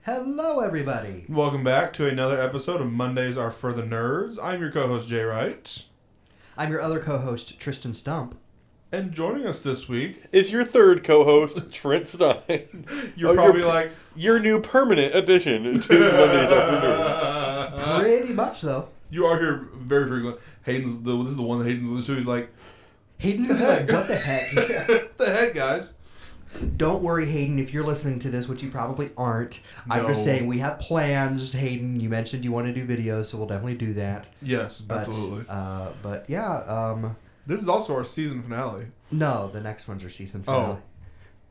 Hello, everybody. Welcome back to another episode of Mondays Are For The Nerds. I'm your co-host, Jay Wright. I'm your other co-host, Tristan Stump. And joining us this week is your third co-host, Trent Stein. You're probably like... Your new permanent addition to Mondays Are For Nerds. Pretty much, though. You are here very frequently. This is the one that Hayden's listening to. He's like... Hayden's gonna be like, what the heck? What the heck, guys? Don't worry, Hayden, if you're listening to this, which you probably aren't. No. I'm just saying we have plans, Hayden. You mentioned you want to do videos, so we'll definitely do that. Yes, absolutely. But yeah, this is also our season finale. No, the next one's our season finale. Oh.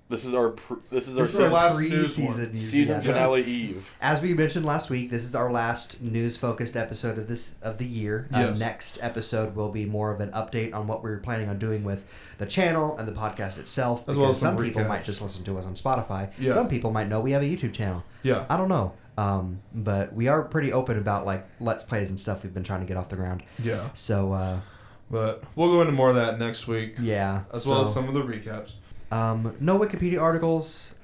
This is our last pre-season season finale eve. As we mentioned last week, this is our last news-focused episode of the year. Yes. Next episode will be more of an update on what we're planning on doing with the channel and the podcast itself. As well as some people might just listen to us on Spotify. Yeah. Some people might know we have a YouTube channel. Yeah. I don't know. But we are pretty open about like Let's Plays and stuff we've been trying to get off the ground. Yeah. So. But we'll go into more of that next week. Yeah. As well as some of the recaps. No Wikipedia articles,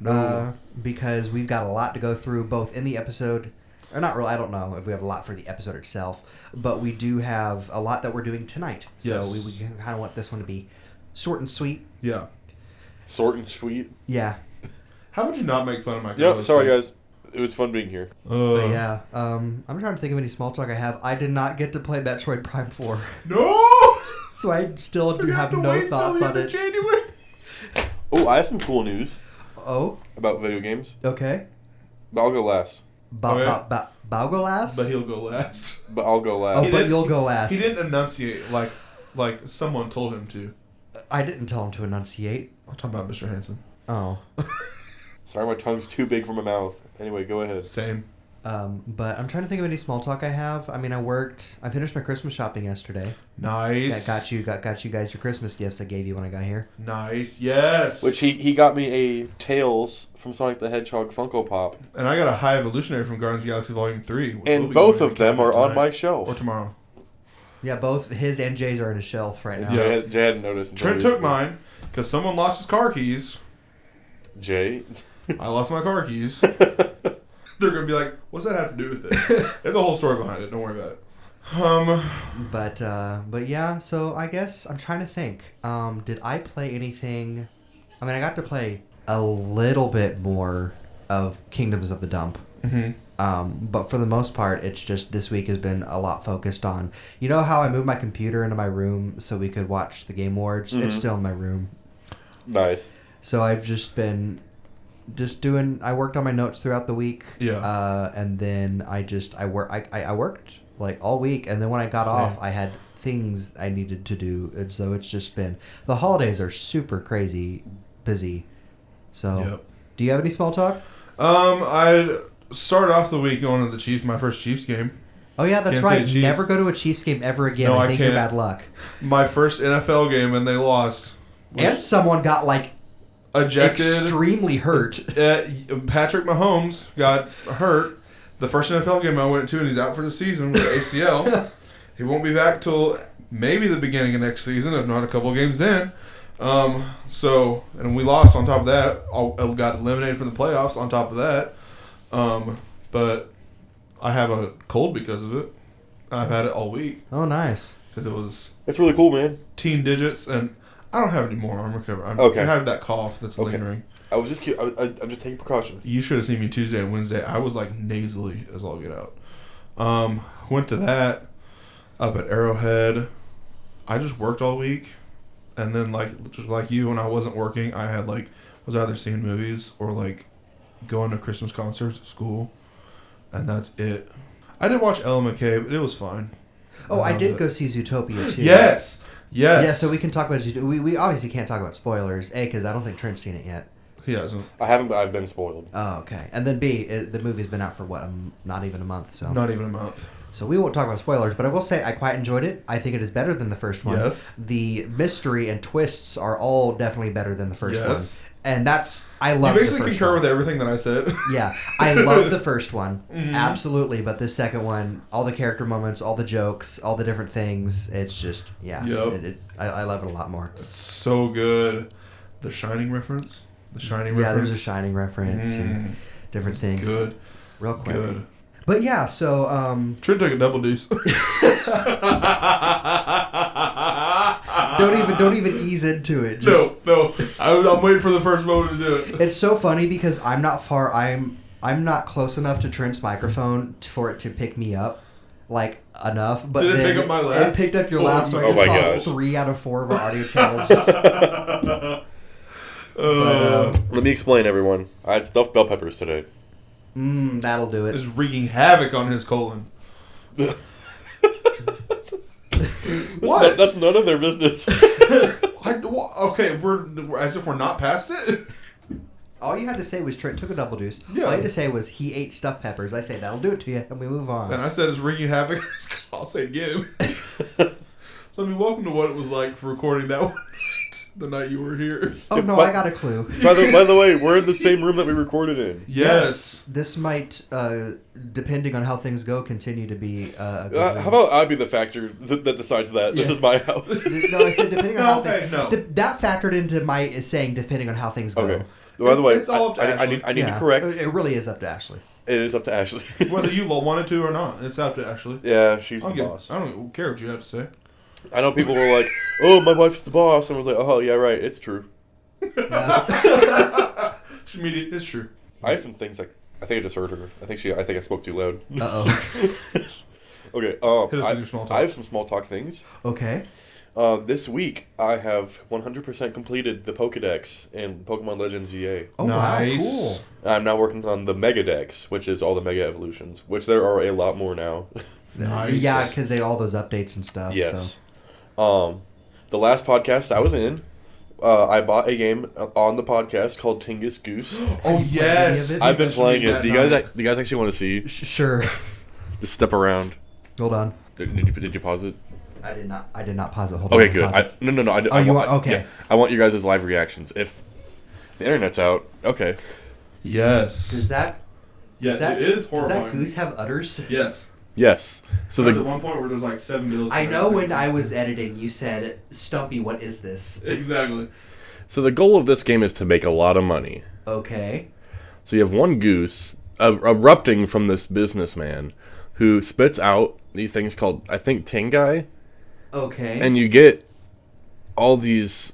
because we've got a lot to go through, both in the episode, or not really, I don't know if we have a lot for the episode itself, but we do have a lot that we're doing tonight. So yes. we kind of want this one to be short and sweet. Yeah. Short and sweet? Yeah. How would you not make fun of my Yep, sorry guys. It was fun being here. But yeah, I'm trying to think of any small talk I have. I did not get to play Metroid Prime 4. No! So I still do have no thoughts on it. January. Oh, I have some cool news. Oh? About video games. Okay. But I'll go last. Bao go last? But he'll go last. But I'll go last. Oh, but you'll go last. He didn't enunciate like someone told him to. I didn't tell him to enunciate. I'm talking about Mr. Hansen. Oh. Sorry, my tongue's too big for my mouth. Anyway, go ahead. Same. But I'm trying to think of any small talk I have. I mean, I finished my Christmas shopping yesterday. Nice. Got you guys your Christmas gifts I gave you when I got here. Nice. Yes. Which he got me a Tails from Sonic the Hedgehog Funko Pop. And I got a High Evolutionary from Guardians of the Galaxy Volume 3. And both of them are on my shelf. Or tomorrow. Yeah, both his and Jay's are in a shelf right now. Yeah. Jay hadn't noticed. Trent took mine because someone lost his car keys. Jay? I lost my car keys. They're going to be like, what's that have to do with it? There's a whole story behind it. Don't worry about it. But yeah, so I guess I'm trying to think. Did I play anything? I mean, I got to play a little bit more of Kingdoms of the Dump. Mm-hmm. But for the most part, it's just this week has been a lot focused on, you know how I moved my computer into my room so we could watch the Game Awards? Mm-hmm. It's still in my room. Nice. So I've just been I worked on my notes throughout the week. Yeah. And then I worked like all week, and then when I got off, I had things I needed to do, and so it's just been, the holidays are super crazy busy. So, yep. Do you have any small talk? I started off the week going to the Chiefs, my first Chiefs game. Oh yeah, that's Kansas right. City Chiefs. Never go to a Chiefs game ever again. No, I think can't. you're bad luck. My first NFL game, and they lost. And someone got ejected. Extremely hurt. Patrick Mahomes got hurt. The first NFL game I went to, and he's out for the season with ACL. He won't be back till maybe the beginning of next season, if not a couple of games in. And we lost on top of that. I got eliminated from the playoffs on top of that. But I have a cold because of it. I've had it all week. Oh, nice. Because That's really cool, man. teen digits, and I don't have any more. I'm recovering. Okay. I have that cough that's lingering. I was just I'm just taking precautions. You should have seen me Tuesday and Wednesday. I was like nasally as all get out. Went to that up at Arrowhead. I just worked all week, and then just like you, when I wasn't working, I had was either seeing movies or going to Christmas concerts at school, and that's it. I did watch Ella McKay, but it was fine. Oh, I did go see Zootopia too. Yes. Yeah, so we can talk about Zootopia. We obviously can't talk about spoilers, A, because I don't think Trent's seen it yet. He hasn't. I haven't, but I've been spoiled. Oh, okay. And then B, the movie's been out for not even a month. So not even a month. So we won't talk about spoilers, but I will say I quite enjoyed it. I think it is better than the first one. Yes. The mystery and twists are all definitely better than the first one. And I love the first one. You basically concur with everything that I said. Yeah. I love the first one. Mm-hmm. Absolutely. But the second one, all the character moments, all the jokes, all the different things, it's just, yeah. Yep. I love it a lot more. It's so good. The Shining reference. Yeah, there's a Shining reference and different things. Good. Real quick. Good. But yeah, so Trent took a double deuce. don't even ease into it. Just, no. I'm waiting for the first moment to do it. It's so funny because I'm not close enough to Trent's microphone for it to pick me up, like enough. But did it then pick up my laugh? It picked up your laugh, so I just saw 3 out of 4 of our audio channels. Let me explain, everyone. I had stuffed bell peppers today. That'll do it. Is wreaking havoc on his colon. What? That's none of their business. Okay, we're as if we're not past it. All you had to say was Trent took a double deuce. Yeah. All you had to say was he ate stuffed peppers. I say that'll do it to you, and we move on. And I said it's wreaking havoc. I'll say it again. So I mean, welcome to what it was like for recording that one night, the night you were here. Oh no, I got a clue. By the way, we're in the same room that we recorded in. Yes. This might, depending on how things go, continue to be a good how about I be the factor that decides that? This is my house. No, I said depending on how things... No. That factored into my saying depending on how things go. Okay. By the way, it's all up to Ashley. I need to correct. It really is up to Ashley. It is up to Ashley. Whether you wanted to or not, it's up to Ashley. Yeah, she's the boss. I don't care what you have to say. I know people were like, "Oh, my wife's the boss," and I was like, "Oh, yeah, right. It's true." It's true. I have some things I think I just heard her. I think I spoke too loud. Uh-oh. Okay. Hit us with your small talk. I have some small talk things. Okay. This week I have 100% completed the Pokédex in Pokemon Legends EA. Oh, nice. Wow, cool. I'm now working on the Mega Dex, which is all the Mega Evolutions, which there are a lot more now. Nice. Yeah, because they all those updates and stuff. Yes. So. The last podcast I was in, I bought a game on the podcast called Tingus Goose. Oh yes, I've been playing it. Do you guys actually want to see? Sure. Just step around. Hold on. Did you pause it? I did not pause it. Hold on. Okay, good. No. Okay. Yeah, I want you guys' live reactions. If the internet's out, okay. Yes. It is horrifying. Does that goose have udders? Yes. Yes. So there's at one point where there's like 7 bills. I know when I was editing, you said, "Stumpy, what is this?" Exactly. So the goal of this game is to make a lot of money. Okay. So you have one goose erupting from this businessman who spits out these things called, I think, Tengai. Okay. And you get all these...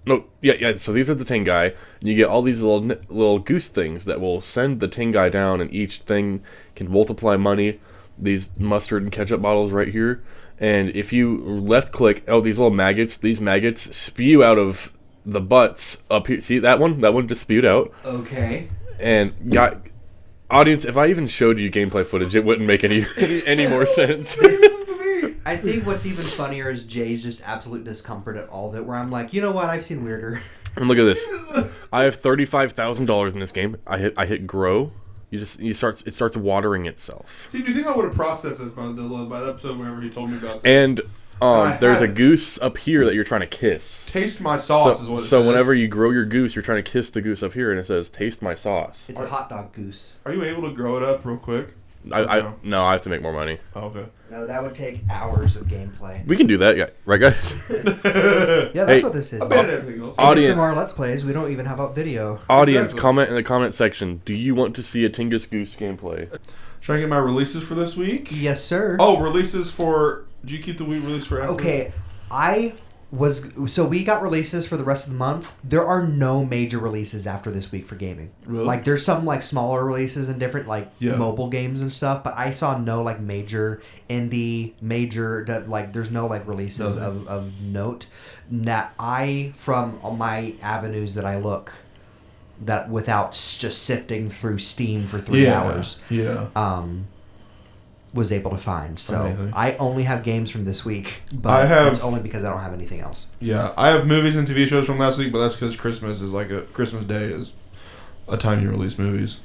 No, yeah, so these are the Tengai. And you get all these little goose things that will send the Tengai down, and each thing can multiply money. These mustard and ketchup bottles right here. And if you left-click, these little maggots, these maggots spew out of the butts up here. See that one? That one just spewed out. Okay. And audience, if I even showed you gameplay footage, it wouldn't make any more sense. I think what's even funnier is Jay's just absolute discomfort at all of it, where I'm like, you know what, I've seen weirder. And look at this. I have $35,000 in this game. I hit grow. It starts watering itself. See, do you think I would have processed this by the episode whenever he told me about this? And there's a goose up here that you're trying to kiss. Taste my sauce is what it says. So whenever you grow your goose, you're trying to kiss the goose up here, and it says, taste my sauce. It's a hot dog goose. Are you able to grow it up real quick? No, I have to make more money. Oh, okay. No, that would take hours of gameplay. We can do that, yeah. Right, guys? Yeah, that's what this is. I bet everything else. Audience, ASMR Let's Plays, we don't even have up video. Audience, comment in the comment section. Do you want to see a Tingus Goose gameplay? Should I get my releases for this week? Yes, sir. Oh, releases for... Did you keep the week release for after? Okay, so we got releases for the rest of the month. There are no major releases after this week for gaming. Really? Like, there's some, like, smaller releases and different, like, mobile games and stuff, but I saw no, like, major indie, there's no, like, releases of note. That from my avenues that I look, that without just sifting through Steam for 3 hours. Yeah. Was able to find. So Amazing. I only have games from this week, but it's only because I don't have anything else. Yeah, I have movies and TV shows from last week, but that's because Christmas Day is a time you release movies.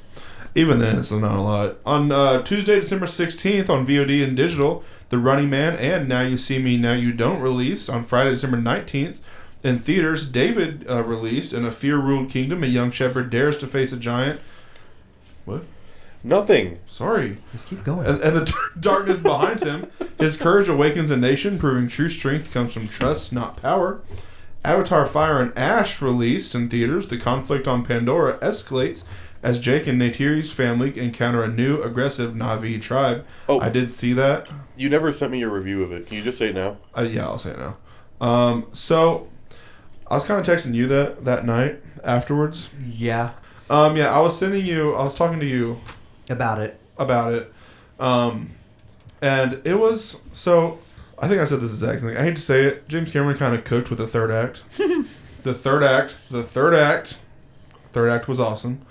Even then, it's not a lot. On Tuesday, December 16th, on VOD and digital, The Running Man and Now You See Me, Now You Don't release. On Friday, December 19th, in theaters, David released. In a fear-ruled kingdom, a young shepherd dares to face a giant. What? Nothing. Sorry. Just keep going. And the darkness behind him. His courage awakens a nation, proving true strength comes from trust, not power. Avatar Fire and Ash released in theaters. The conflict on Pandora escalates as Jake and Neytiri's family encounter a new aggressive Na'vi tribe. Oh. I did see that. You never sent me your review of it. Can you just say it now? Yeah, I'll say it now. So I was kind of texting you that night afterwards. Yeah. Yeah, I was talking to you About it. And it was, so I think I said this exact thing. I hate to say it. James Cameron kind of cooked with the third act. The third act was awesome.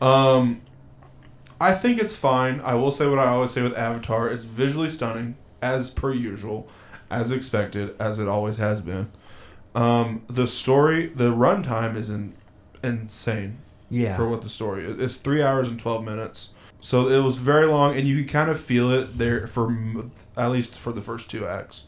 I think it's fine. I will say what I always say with Avatar. It's visually stunning, as per usual, as expected, as it always has been. The story, the runtime is insane. Yeah. For what the story is. It's 3 hours and 12 minutes. So it was very long, and you could kind of feel it there at least for the first 2 acts.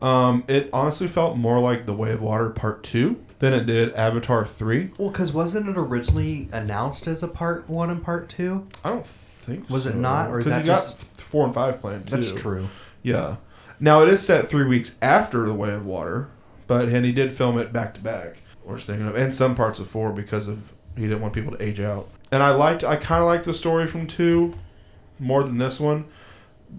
It honestly felt more like The Way of Water Part 2 than it did Avatar 3. Well, because wasn't it originally announced as a Part 1 and Part 2? I don't think so. Was it not? Or is that just... got 4 and 5 planned, too. That's true. Yeah. Now, it is set 3 weeks after The Way of Water, and he did film it back-to-back, we're thinking of, and some parts of 4 because of he didn't want people to age out. And I kind of liked the story from 2 more than this one,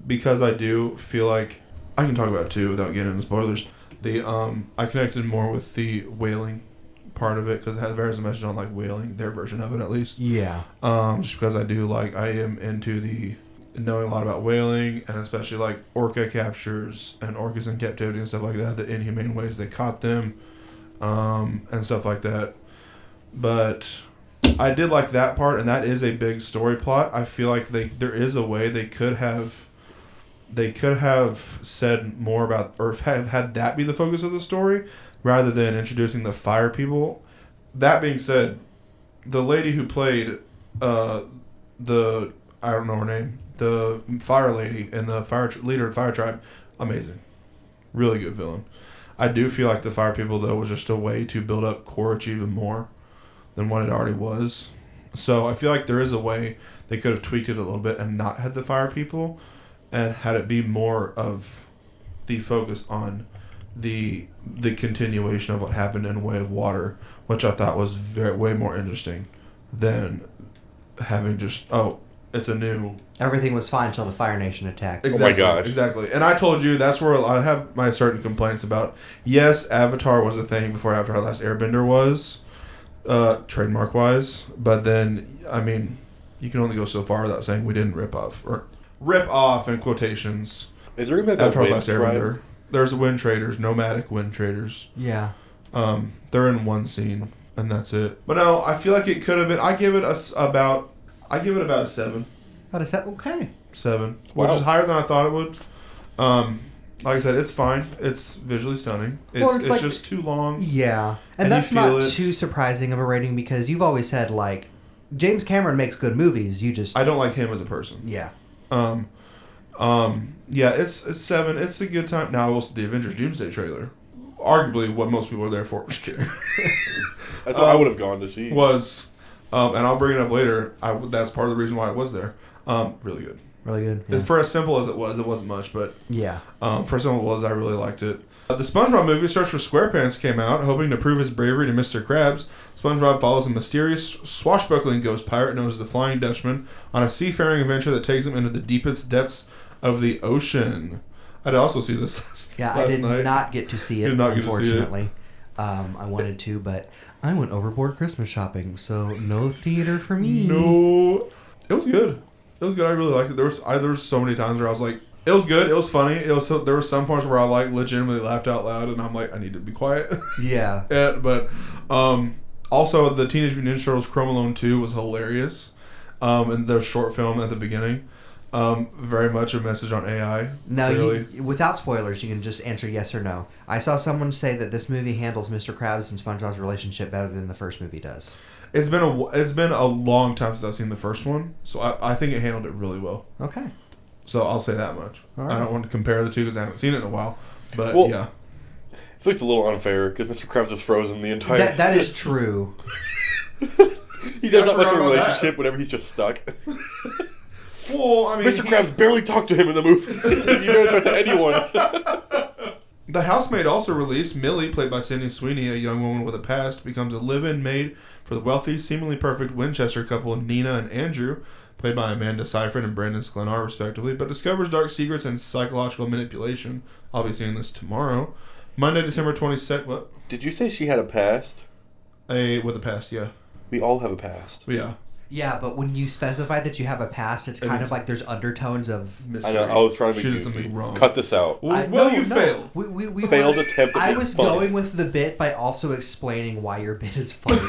because I do feel like I can talk about 2 without getting into spoilers. I connected more with the whaling part of it because it has various message on like whaling, their version of it at least. Yeah. Just because I am into the knowing a lot about whaling, and especially like orca captures and orcas in captivity and stuff like that, the inhumane ways they caught them, and stuff like that. But I did like that part, and that is a big story plot. I feel like there is a way they could have said more about, or have had that be the focus of the story, rather than introducing the fire people. That being said, the lady who played I don't know her name, the fire lady and the leader of the fire tribe, amazing. Really good villain. I do feel like the fire people, though, was just a way to build up Quaritch even more than what it already was. So I feel like there is a way they could have tweaked it a little bit and not had the fire people, and had it be more of the focus on the continuation of what happened in Way of Water, which I thought was way more interesting than having just, it's a new... Everything was fine until the Fire Nation attacked. Exactly, oh my gosh. Exactly. And I told you that's where I have my certain complaints about. Yes, Avatar was a thing before Avatar Last Airbender was, trademark-wise, but then, I mean, you can only go so far without saying we didn't rip off in quotations. Is there going to be Avatar a Last Airbender. There's wind traders, nomadic wind traders. Yeah. They're in one scene, and that's it. But no, I feel like it could have been. I give it about a 7. About a 7? Okay. 7, wow. Which is higher than I thought it would. Like I said, it's fine. It's visually stunning. It's like, just too long. Yeah, and that's not too surprising of a rating, because you've always said like James Cameron makes good movies. I don't like him as a person. Yeah. Yeah, it's 7. It's a good time. Now, the Avengers Doomsday trailer, arguably what most people are there for. Just kidding. That's what I would have gone to see. Was, and I'll bring it up later. That's part of the reason why I was there. Really good. Really good. Yeah. For as simple as it wasn't much, but yeah. For as simple as it was, I really liked it. The SpongeBob movie, Search for SquarePants, came out, hoping to prove his bravery to Mr. Krabs. SpongeBob follows a mysterious, swashbuckling ghost pirate known as the Flying Dutchman on a seafaring adventure that takes him into the deepest depths of the ocean. I did also see this last night. I did not get to see it, unfortunately. I wanted to, but I went overboard Christmas shopping, so no theater for me. No. It was good. I really liked it. There was so many times where I was like, it was good. It was funny. There were some points where I like legitimately laughed out loud, and I'm like, I need to be quiet. Yeah. But also the Teenage Mutant Ninja Turtles Chrome Alone 2 was hilarious. And the short film at the beginning, very much a message on AI. Now, without spoilers, you can just answer yes or no. I saw someone say that this movie handles Mr. Krabs and SpongeBob's relationship better than the first movie does. It's been a long time since I've seen the first one, so I think it handled it really well. Okay. So I'll say that much. All right. I don't want to compare the two because I haven't seen it in a while, but yeah. I feel like it's a little unfair because Mr. Krabs is frozen the entire... That is true. He does not much of a relationship whenever he's just stuck. Well, I mean... Mr. Krabs barely talked to him in the movie. You never talk to anyone. The Housemaid also released. Millie, played by Sydney Sweeney, a young woman with a past, becomes a live-in maid for the wealthy, seemingly perfect Winchester couple Nina and Andrew, played by Amanda Seyfried and Brandon Sklenar, respectively, but discovers dark secrets and psychological manipulation. I'll be seeing this tomorrow. Monday, December 22nd. What? Did you say she had a past? With a past, yeah. We all have a past. Yeah. Yeah, but when you specify that you have a past, it's kind of like there's undertones of mystery. I know. I was trying to She be did goofy. something wrong. Cut this out. Well, you failed. We Failed attempt. I was going with the bit by also explaining why your bit is funny.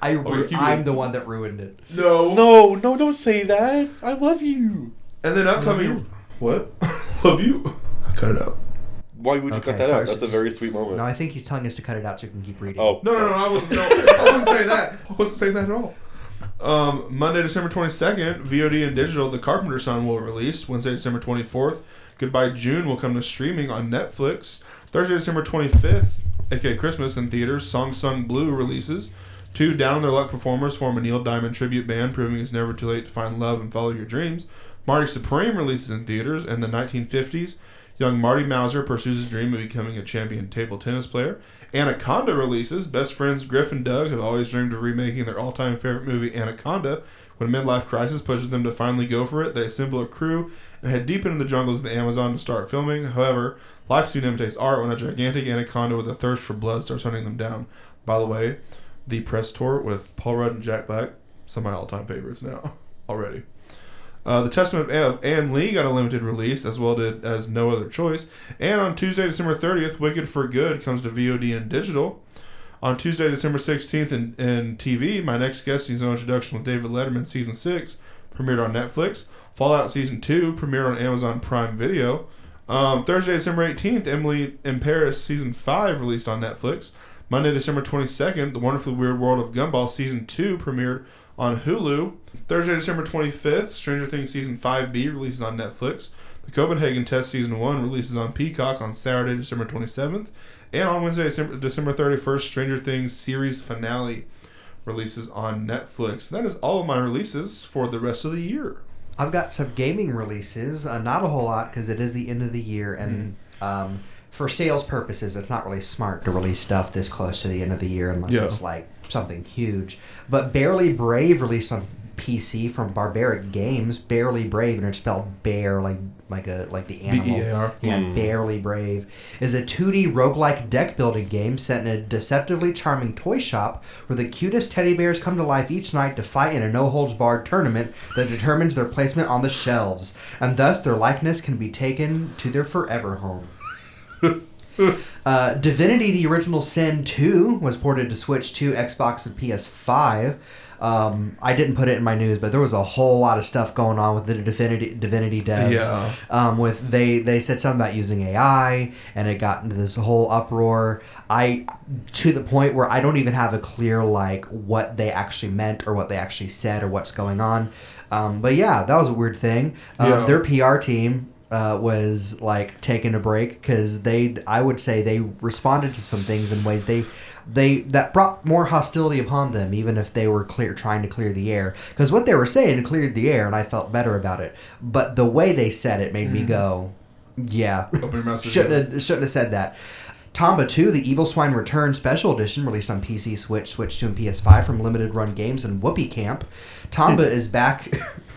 I'm the one that ruined it. No, don't say that. I love you. And then upcoming... What? Love you. Cut it out. Why would you cut that out? That's a very sweet moment. No, I think he's telling us to cut it out so we can keep reading. Oh. No, I wasn't saying that. I wasn't saying that at all. Monday, December 22nd, VOD and digital, The Carpenter Son will release. Wednesday, December 24th, Goodbye June will come to streaming on Netflix. Thursday, December 25th, aka Christmas, in theaters, Song Sung Blue releases. 2 Down on Their Luck performers form a Neil Diamond tribute band, proving it's never too late to find love and follow your dreams. Marty Supreme releases in theaters. In the 1950s, young Marty Mauser pursues his dream of becoming a champion table tennis player. Anaconda releases. Best friends Griff and Doug have always dreamed of remaking their all-time favorite movie, Anaconda. When a midlife crisis pushes them to finally go for it, they assemble a crew and head deep into the jungles of the Amazon to start filming. However, life soon imitates art when a gigantic anaconda with a thirst for blood starts hunting them down. By the way, the press tour with Paul Rudd and Jack Black, some of my all-time favorites now already. The Testament of Ann Lee got a limited release, as well as No Other Choice. And on Tuesday, December 30th, Wicked for Good comes to VOD and digital. On Tuesday, December 16th, in TV, My Next Guest Season Introduction with David Letterman Season 6 premiered on Netflix. Fallout Season 2 premiered on Amazon Prime Video. Thursday, December 18th, Emily in Paris Season 5 released on Netflix. Monday, December 22nd, The Wonderfully Weird World of Gumball Season 2 premiered on Hulu. Thursday, December 25th, Stranger Things Season 5B releases on Netflix. The Copenhagen Test Season 1 releases on Peacock on Saturday, December 27th. And on Wednesday, December 31st, Stranger Things Series Finale releases on Netflix. That is all of my releases for the rest of the year. I've got some gaming releases. Not a whole lot because it is the end of the year. And for sales purposes, it's not really smart to release stuff this close to the end of the year unless it's like something huge. But Barely Brave released on PC from Barbaric Games. Barely Brave, and it's spelled bear like the animal. B-E-A-R. Yeah, Barely Brave is a 2D roguelike deck building game set in a deceptively charming toy shop where the cutest teddy bears come to life each night to fight in a no-holds-barred tournament that determines their placement on the shelves, and thus their likeness can be taken to their forever home. Divinity: The Original Sin 2 was ported to Switch 2, Xbox, and PS5. I didn't put it in my news, but there was a whole lot of stuff going on with the Divinity devs. Yeah. They said something about using AI, and it got into this whole uproar. To the point where I don't even have a clear what they actually meant or what they actually said or what's going on. But yeah, that was a weird thing. Their PR team was taking a break because I would say they responded to some things in ways that brought more hostility upon them, even if they were trying to clear the air. Because what they were saying cleared the air, and I felt better about it. But the way they said it made me go, yeah, open your mouth. shouldn't have said that. Tomba 2, The Evil Swine Return Special Edition, released on PC, Switch 2, and PS5 from Limited Run Games and Whoopee Camp. Tomba is back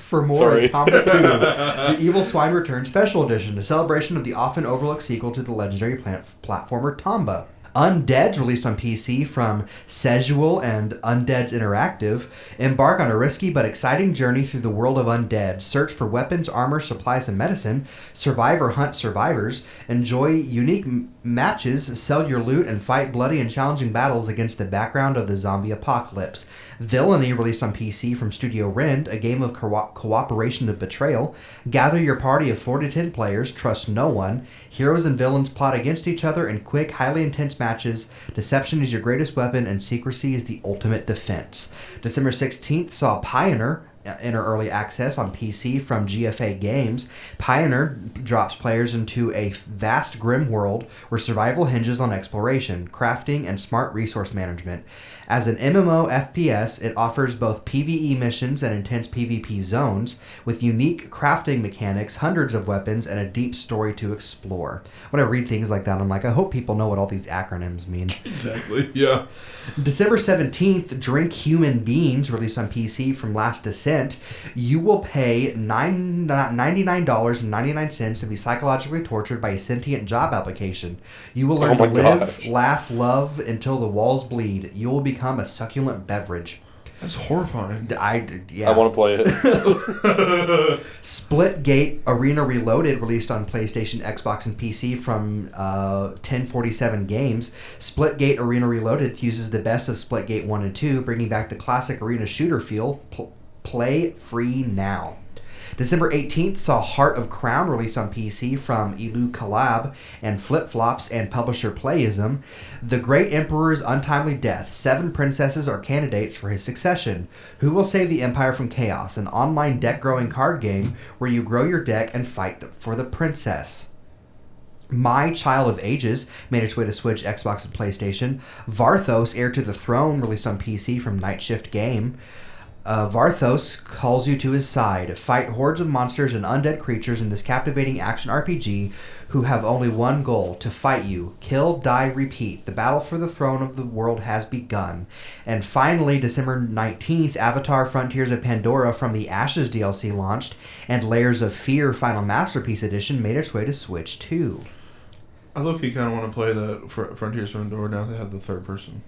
for more in Tomba 2, The Evil Swine Return Special Edition, a celebration of the often overlooked sequel to the legendary platformer Tomba. Undeads, released on PC from Sejual and Undeads Interactive, embark on a risky but exciting journey through the world of undead. Search for weapons, armor, supplies, and medicine. Survive or hunt survivors. Enjoy unique matches, sell your loot, and fight bloody and challenging battles against the background of the zombie apocalypse. Villainy, released on PC from Studio Rend, a game of cooperation and betrayal. Gather your party of 4 to 10 players, trust no one. Heroes and villains plot against each other in quick, highly intense matches. Deception is your greatest weapon, and secrecy is the ultimate defense. December 16th saw Pioneer enter early access on PC from GFA Games. Pioneer drops players into a vast, grim world where survival hinges on exploration, crafting, and smart resource management. As an MMO FPS, it offers both PvE missions and intense PvP zones with unique crafting mechanics, hundreds of weapons, and a deep story to explore. When I read things like that, I'm like, I hope people know what all these acronyms mean. Exactly, yeah. December 17th, Drink Human Beings, released on PC from Last Descent. You will pay $99.99 to be psychologically tortured by a sentient job application. You will learn to live, laugh, love until the walls bleed. You will become a succulent beverage. That's horrifying. I want to play it. Splitgate Arena Reloaded, released on PlayStation, Xbox, and PC from 1047 Games. Splitgate Arena Reloaded fuses the best of Splitgate 1 and 2, bringing back the classic arena shooter feel. Play free now. December 18th saw Heart of Crown released on PC from Elu Collab and Flip Flops and publisher Playism. The Great Emperor's untimely death. 7 princesses are candidates for his succession. Who will save the empire from chaos? An online deck-growing card game where you grow your deck and fight for the princess. My Child of Ages made its way to Switch, Xbox, and PlayStation. Varthos, Heir to the Throne, released on PC from Night Shift Game. Varthos calls you to his side. Fight hordes of monsters and undead creatures in this captivating action RPG who have only one goal, to fight you. Kill, die, repeat. The battle for the throne of the world has begun. And finally, December 19th, Avatar Frontiers of Pandora from the Ashes DLC launched, and Layers of Fear Final Masterpiece Edition made its way to Switch 2. I low-key kind of want to play the Frontiers of Pandora now they have the third person.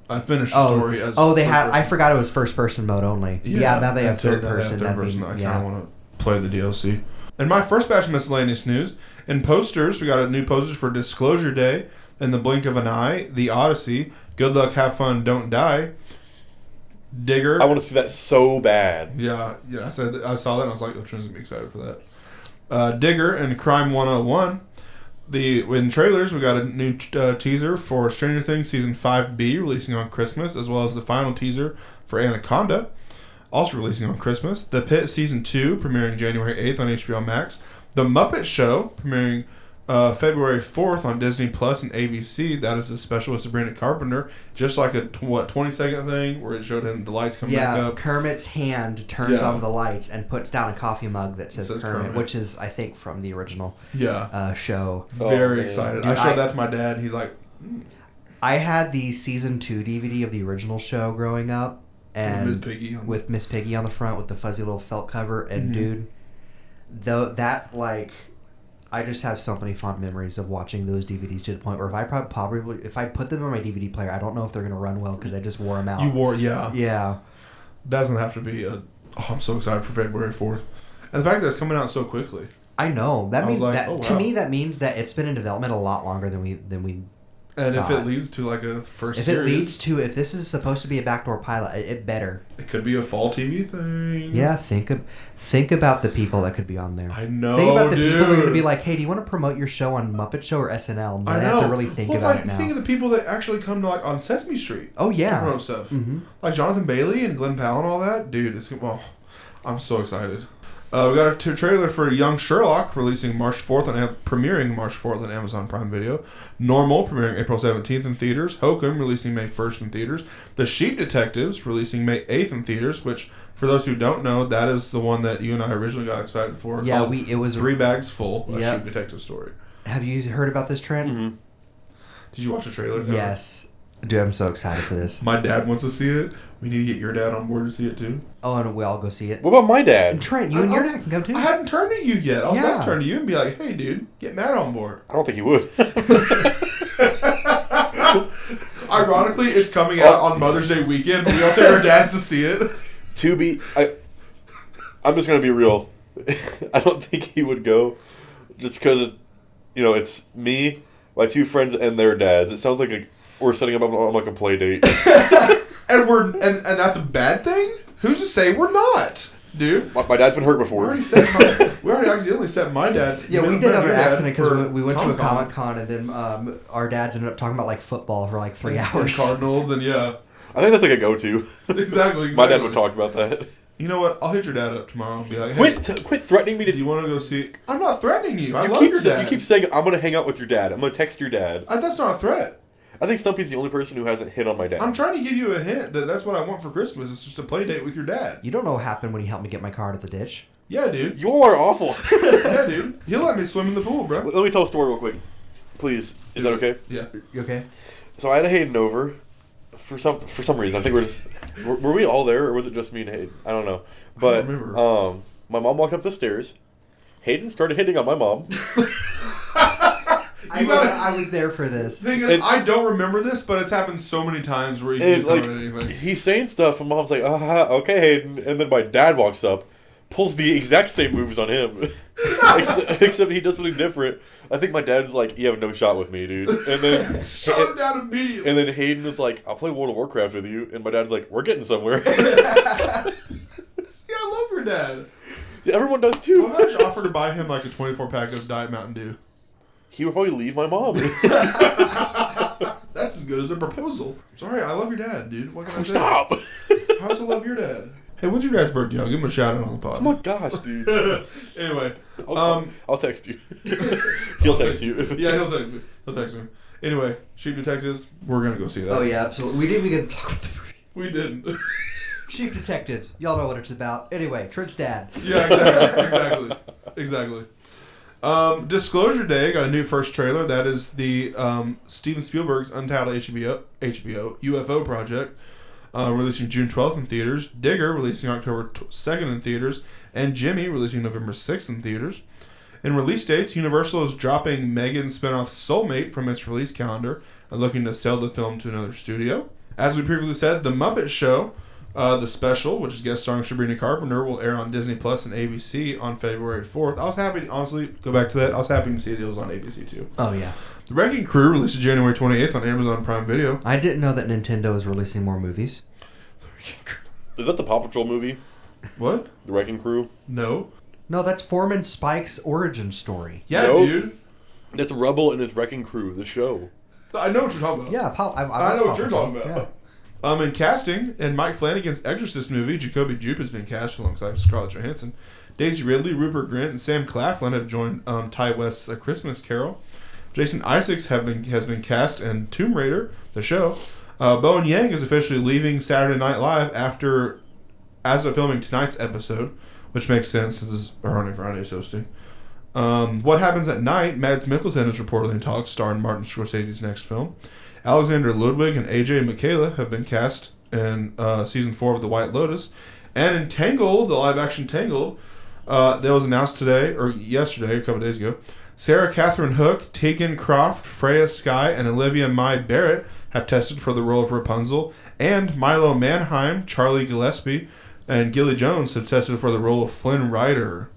I finished the story as they had. I forgot it was first person mode only. Yeah, now they have third person. I kind of want to play the DLC. And my first batch of miscellaneous news in posters, we got a new poster for Disclosure Day, In the Blink of an Eye, The Odyssey, Good Luck, Have Fun, Don't Die, Digger. I want to see that so bad. Yeah. I saw that and I was like, oh, Trent's gonna be excited for that. Digger and Crime 101. In trailers, we got a new teaser for Stranger Things Season 5B releasing on Christmas, as well as the final teaser for Anaconda, also releasing on Christmas. The Pit Season 2 premiering January 8th on HBO Max. The Muppet Show premiering February 4th on Disney Plus and ABC. That is a special with Sabrina Carpenter, just like a 20-second thing where it showed him the lights come back up. Kermit's hand turns on the lights and puts down a coffee mug that says Kermit, which is, I think, from the original show. Very excited. I showed that to my dad. He's like, I had the Season 2 DVD of the original show growing up, and with Miss Piggy on the front with the fuzzy little felt cover, and dude, I just have so many fond memories of watching those DVDs to the point where if I put them on my DVD player, I don't know if they're gonna run well because I just wore them out. Yeah. That's gonna have to be I'm so excited for February 4th, and the fact that it's coming out so quickly. I know that means to me that means that it's been in development a lot longer than we. And if it leads to like a series, if this is supposed to be a backdoor pilot, it better. It could be a fall TV thing. Yeah, think about the people that could be on there. I know, think about the people that are going to be like, hey, do you want to promote your show on Muppet Show or SNL? I have to really think about it now. Think of the people that actually come to on Sesame Street. Oh yeah, to promote stuff. Mm-hmm. Like Jonathan Bailey and Glenn Powell and all that. Dude, I'm so excited. We got a trailer for Young Sherlock premiering March 4th on Amazon Prime Video. Normal premiering April 17th in theaters. Hokum releasing May 1st in theaters. The Sheep Detectives releasing May 8th in theaters, which for those who don't know, that is the one that you and I originally got excited for. Yeah, it was 3 bags full. A Sheep Detective story. Have you heard about this, Trent? Mm-hmm. Did you watch the trailer? Yes. Dude, I'm so excited for this. My dad wants to see it. We need to get your dad on board to see it too. Oh, and we'll all go see it. What about my dad? And Trent, you and your dad can go too. I hadn't turned to you yet. I was about to turn to you and be like, hey, dude, get Matt on board. I don't think he would. Ironically, it's coming out on Mother's Day weekend. We all take our dads to see it. I'm just going to be real. I don't think he would go just because, it's me, my 2 friends, and their dads. It sounds like we're setting up on like a play date. and that's a bad thing? Who's to say we're not, dude? My dad's been hurt before. We already accidentally set my dad. Yeah, we did have an accident because we went to a Comic-Con and then our dads ended up talking about like football for like 3 hours. Cardinals and I think that's like a go-to. Exactly. My dad would talk about that. You know what? I'll hit your dad up tomorrow and be like, hey, quit threatening me to... Do you want to go see... I'm not threatening you. I love your dad. You keep saying, I'm going to hang out with your dad. I'm going to text your dad. That's not a threat. I think Stumpy's the only person who hasn't hit on my dad. I'm trying to give you a hint that that's what I want for Christmas. It's just a play date with your dad. You don't know what happened when he helped me get my car out of the ditch. Yeah, dude. You are awful. Yeah, dude. He'll let me swim in the pool, bro. Let me tell a story real quick. Please. Is that okay? Yeah. You okay? So I had Hayden over for some reason. I think were we all there, or was it just me and Hayden? I don't know. But I don't remember. my mom walked up the stairs. Hayden started hitting on my mom. I was there for this. The thing is, I don't remember this, but it's happened so many times where you can't comment anything. He's saying stuff, and mom's like, okay, Hayden. And then my dad walks up, pulls the exact same moves on him. except he does something different. I think my dad's like, you have no shot with me, dude. And then shut him down immediately. And then Hayden was like, I'll play World of Warcraft with you. And my dad's like, we're getting somewhere. See, I love your dad. Yeah, everyone does too. Well, how much offer to buy him like a 24-pack of Diet Mountain Dew? He would probably leave my mom. That's as good as a proposal. Sorry, I love your dad, dude. What can I say? Stop. How's I love your dad? Hey, when's your dad's birthday? I'll give him a shout out on the pod. Oh my gosh, dude. Anyway, I'll text you. He'll text you. Yeah, he'll text me. He'll text me. Anyway, Sheep Detectives, we're gonna go see that. Oh yeah, absolutely. We didn't even get to talk about the movie. We didn't. Sheep Detectives. Y'all know what it's about. Anyway, Trent's dad. Yeah, exactly. Disclosure Day got a new first trailer. That is the Steven Spielberg's untitled HBO UFO project, releasing June 12th in theaters. Digger releasing October 2nd in theaters, and Jimmy releasing November 6th in theaters. In release dates, Universal is dropping Megan's spinoff Soulmate from its release calendar and looking to sell the film to another studio. As we previously said, The Muppet Show, the special, which is guest starring Sabrina Carpenter, will air on Disney Plus and ABC on February 4th. I was happy, honestly, go back to that. I was happy to see it was on ABC too. Oh, yeah. The Wrecking Crew releases January 28th on Amazon Prime Video. I didn't know that Nintendo is releasing more movies. Is that the Paw Patrol movie? What? The Wrecking Crew? No. No, that's Foreman Spike's origin story. Yeah, Nope. dude. That's Rubble and his Wrecking Crew, the show. I know what you're talking about. Yeah, I know what you're talking about. Yeah. In casting, in Mike Flanagan's Exorcist movie, Jacoby Jupe has been cast alongside Scarlett Johansson. Daisy Ridley, Rupert Grint, and Sam Claflin have joined Ty West's A Christmas Carol. Jason Isaacs has been cast in Tomb Raider, the show. Bowen Yang is officially leaving Saturday Night Live as of filming tonight's episode, which makes sense since Ariana Grande is hosting. What Happens at Night, Mads Mikkelsen is reportedly in talks starring Martin Scorsese's next film. Alexander Ludwig and AJ Michaela have been cast in season 4 of The White Lotus. And in Tangled, the live-action Tangled, that was announced today, or yesterday, a couple days ago, Sarah Catherine Hook, Tegan Croft, Freya Skye, and Olivia Mai Barrett have tested for the role of Rapunzel. And Milo Manheim, Charlie Gillespie, and Gilly Jones have tested for the role of Flynn Rider.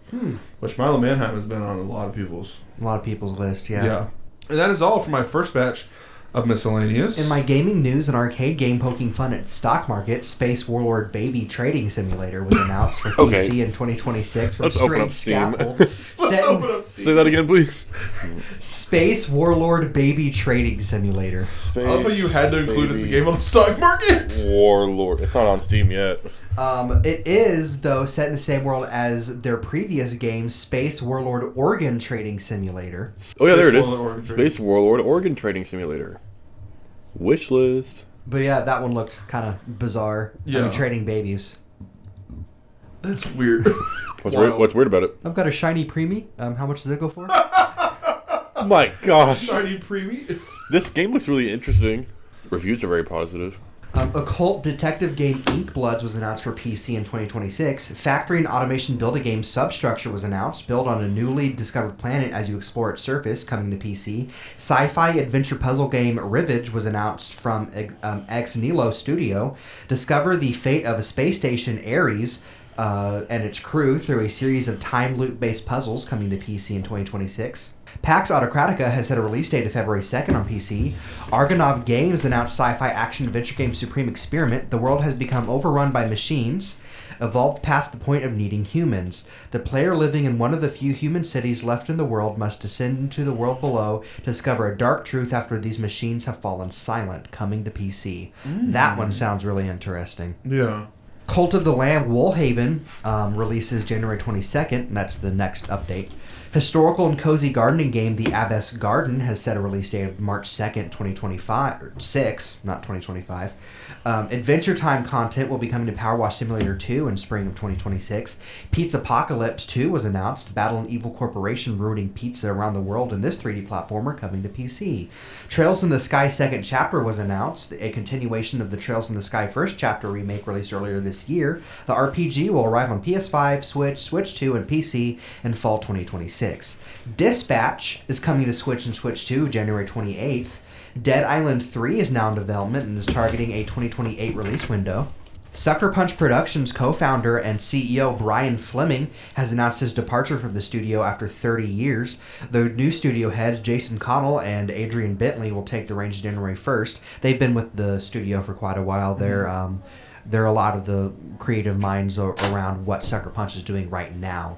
Which Milo Manheim has been on a lot of people's list, yeah. And that is all for my first batch of miscellaneous. In my gaming news, an arcade game poking fun at the stock market, Space Warlord Baby Trading Simulator was announced for PC in 2026 from Let's open up Strange Steam. Scaffold. Let's open up Steam. Say that again, please. Space Warlord Baby Trading Simulator. I love how you had to include it's a game on the stock market. Warlord. It's not on Steam yet. It is, though, set in the same world as their previous game, Space Warlord Organ Trading Simulator. Oh, yeah, there it is. Warlord Space Warlord Organ Trading Simulator. Wish list. But yeah, that one looked kind of bizarre. Yeah. I mean, trading babies. That's weird. What's weird about it? I've got a shiny preemie. How much does it go for? Oh my gosh. Shiny preemie. This game looks really interesting. Reviews are very positive. Occult detective game Inkbloods was announced for PC in 2026. Factory and automation build-a-game Substructure was announced, built on a newly discovered planet as you explore its surface, coming to PC. Sci-fi adventure puzzle game Rivage was announced from Ex Nihilo Studio. Discover the fate of a space station Ares and its crew through a series of time loop-based puzzles, coming to PC in 2026. PAX Autocratica has set a release date of February 2nd on PC. Argonov Games announced sci-fi action-adventure game Supreme Experiment. The world has become overrun by machines, evolved past the point of needing humans. The player living in one of the few human cities left in the world must descend into the world below to discover a dark truth after these machines have fallen silent, coming to PC. That one sounds really interesting. Yeah. Cult of the Lamb Woolhaven releases January 22nd. That's the next update. Historical and cozy gardening game The Abbess Garden has set a release date of March 2nd, 2025, or 6, not 2025. Adventure Time content will be coming to Power Wash Simulator 2 in spring of 2026. Pizza Apocalypse 2 was announced. Battle an evil corporation ruining pizza around the world in this 3D platformer coming to PC. Trails in the Sky second chapter was announced, a continuation of the Trails in the Sky first chapter remake released earlier this year. The RPG will arrive on PS5, Switch, Switch 2, and PC in fall 2026. Dispatch is coming to Switch and Switch 2 January 28th. Dead Island 3 is now in development and is targeting a 2028 release window. Sucker Punch Productions co-founder and CEO Brian Fleming has announced his departure from the studio after 30 years. The new studio heads, Jason Connell and Adrian Bentley, will take the reins January 1st. They've been with the studio for quite a while. They're a lot of the creative minds around what Sucker Punch is doing right now,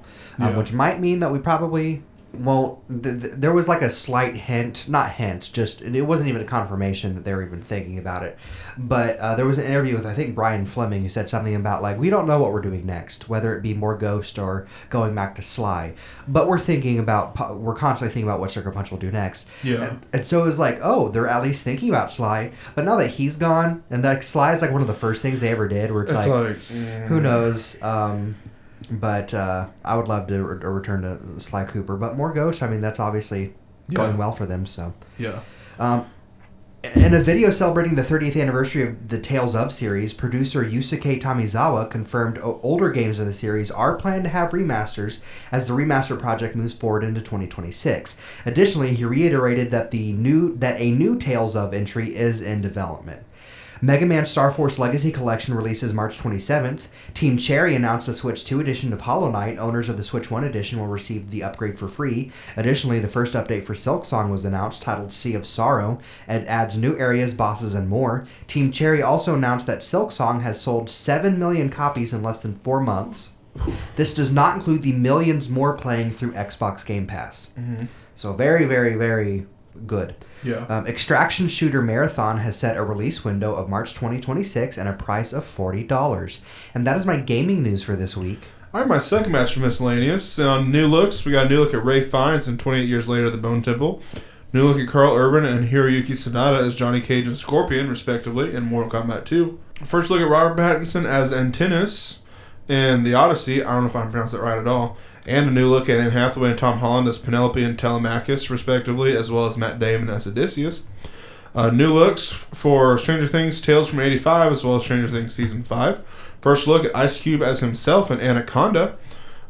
which might mean that we probably won't. There was like a slight hint, not hint, just it wasn't even a confirmation that they were even thinking about it. But there was an interview with, I think, Brian Fleming, who said something about, like, we don't know what we're doing next, whether it be more Ghost or going back to Sly. But we're constantly thinking about what Sucker Punch will do next. Yeah. And so it was like, oh, they're at least thinking about Sly. But now that he's gone, and that Sly is like one of the first things they ever did, where it's like who knows? But I would love to return to Sly Cooper. But more Ghost, I mean, that's obviously going well for them. So yeah. In a video celebrating the 30th anniversary of the Tales of series, producer Yusuke Tamizawa confirmed older games of the series are planned to have remasters as the remaster project moves forward into 2026. Additionally, he reiterated that a new Tales of entry is in development. Mega Man Star Force Legacy Collection releases March 27th. Team Cherry announced the Switch 2 edition of Hollow Knight. Owners of the Switch 1 edition will receive the upgrade for free. Additionally, the first update for Silksong was announced, titled Sea of Sorrow, and adds new areas, bosses, and more. Team Cherry also announced that Silksong has sold 7 million copies in less than 4 months. This does not include the millions more playing through Xbox Game Pass. Mm-hmm. So very, very, very good. Yeah. Extraction Shooter Marathon has set a release window of March 2026 and a price of $40. And that is my gaming news for this week. All right, my second match for miscellaneous. On new looks, we got a new look at Ray Fiennes and 28 Years Later at the Bone Temple. New look at Carl Urban and Hiroyuki Sanada as Johnny Cage and Scorpion, respectively, in Mortal Kombat 2. First look at Robert Pattinson as Antinous in The Odyssey. I don't know if I'm pronouncing that right at all. And a new look at Anne Hathaway and Tom Holland as Penelope and Telemachus, respectively, as well as Matt Damon as Odysseus. New looks for Stranger Things Tales from 85, as well as Stranger Things Season 5. First look at Ice Cube as himself in Anaconda.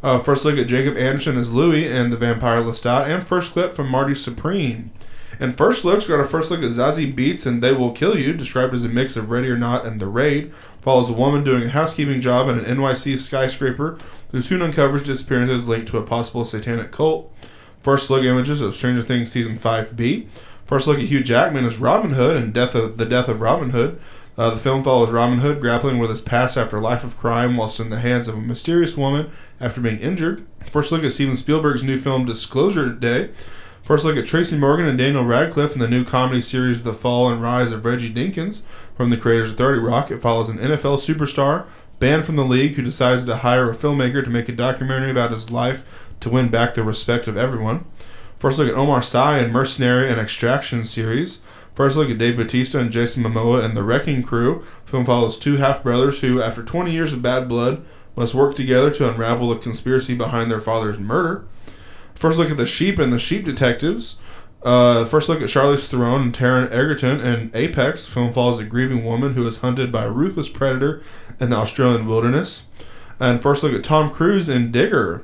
First look at Jacob Anderson as Louis in The Vampire Lestat. And first clip from Marty Supreme. And first looks, we got a first look at Zazie Beetz and They Will Kill You, described as a mix of Ready or Not and The Raid. Follows a woman doing a housekeeping job in an NYC skyscraper who soon uncovers disappearances linked to a possible satanic cult. First look images of Stranger Things Season 5B. First look at Hugh Jackman as Robin Hood and The Death of Robin Hood. The film follows Robin Hood grappling with his past after a life of crime whilst in the hands of a mysterious woman after being injured. First look at Steven Spielberg's new film Disclosure Day. First look at Tracy Morgan and Daniel Radcliffe in the new comedy series The Fall and Rise of Reggie Dinkins from the creators of 30 Rock. It follows an NFL superstar banned from the league who decides to hire a filmmaker to make a documentary about his life to win back the respect of everyone. First look at Omar Sy and Mercenary and Extraction series. First look at Dave Bautista and Jason Momoa and The Wrecking Crew. The film follows two half-brothers who, after 20 years of bad blood, must work together to unravel the conspiracy behind their father's murder. First look at The Sheep and The Sheep Detectives. First look at Charlize Theron and Taron Egerton in Apex. The film follows a grieving woman who is hunted by a ruthless predator in the Australian wilderness. And first look at Tom Cruise in Digger.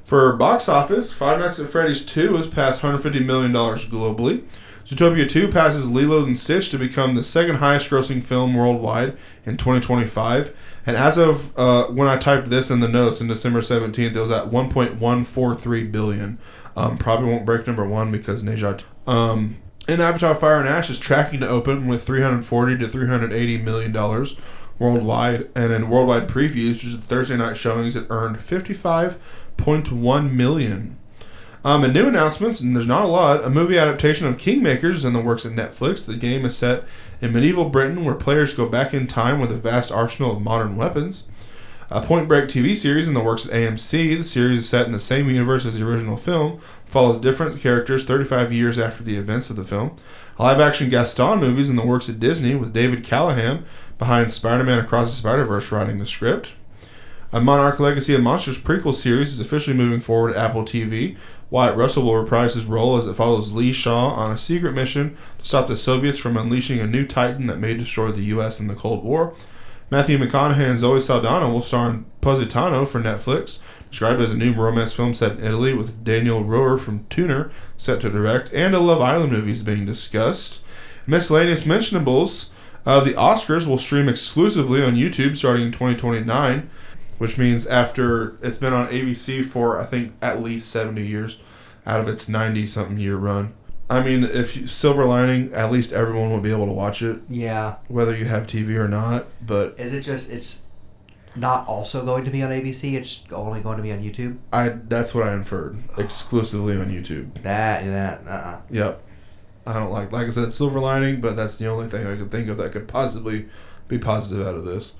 For box office, Five Nights at Freddy's 2 has passed $150 million globally. Zootopia 2 passes Lilo and Stitch to become the second highest grossing film worldwide in 2025. And as of when I typed this in the notes in December 17th, it was at $1.143 billion. Probably won't break number one because Neja. And Avatar Fire and Ash is tracking to open with $340 to $380 million worldwide. And in worldwide previews, which is the Thursday night showings, it earned $55.1 million. And new announcements, and there's not a lot. A movie adaptation of Kingmakers is in the works at Netflix. The game is set in medieval Britain where players go back in time with a vast arsenal of modern weapons. A Point Break TV series in the works at AMC. The series is set in the same universe as the original film, follows different characters 35 years after the events of the film. Live-action Gaston movies in the works at Disney, with David Callahan behind Spider-Man Across the Spider-Verse writing the script. A Monarch Legacy of Monsters prequel series is officially moving forward at Apple TV. Wyatt Russell will reprise his role as it follows Lee Shaw on a secret mission to stop the Soviets from unleashing a new Titan that may destroy the U.S. in the Cold War. Matthew McConaughey and Zoe Saldana will star in Positano for Netflix, described as a new romance film set in Italy with Daniel Rohrer from Tuner set to direct, and a Love Island movie is being discussed. Miscellaneous mentionables, the Oscars will stream exclusively on YouTube starting in 2029, which means after it's been on ABC for, I think, at least 70 years out of its 90-something year run. I mean, if Silver Lining, at least everyone will be able to watch it. Yeah. Whether you have TV or not, but... Is it just, it's not also going to be on ABC? It's only going to be on YouTube? That's what I inferred. Exclusively on YouTube. Yep. I don't like I said, Silver Lining, but that's the only thing I could think of that could possibly be positive out of this.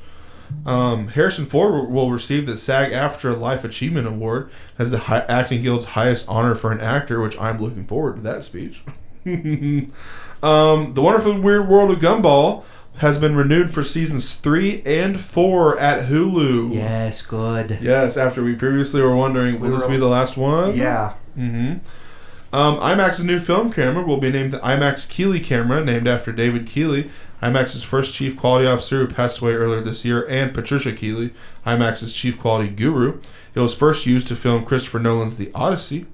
Harrison Ford will receive the SAG-AFTRA Life Achievement Award as the Acting Guild's highest honor for an actor, which I'm looking forward to that speech. The Wonderful Weird World of Gumball has been renewed for seasons 3 and 4 at Hulu. Yes, good. Yes, after we previously were wondering, will this be the last one? Yeah. Mm-hmm. IMAX's new film camera will be named the IMAX Keeley camera, named after David Keeley, IMAX's first chief quality officer who passed away earlier this year, and Patricia Keeley, IMAX's chief quality guru. It was first used to film Christopher Nolan's The Odyssey.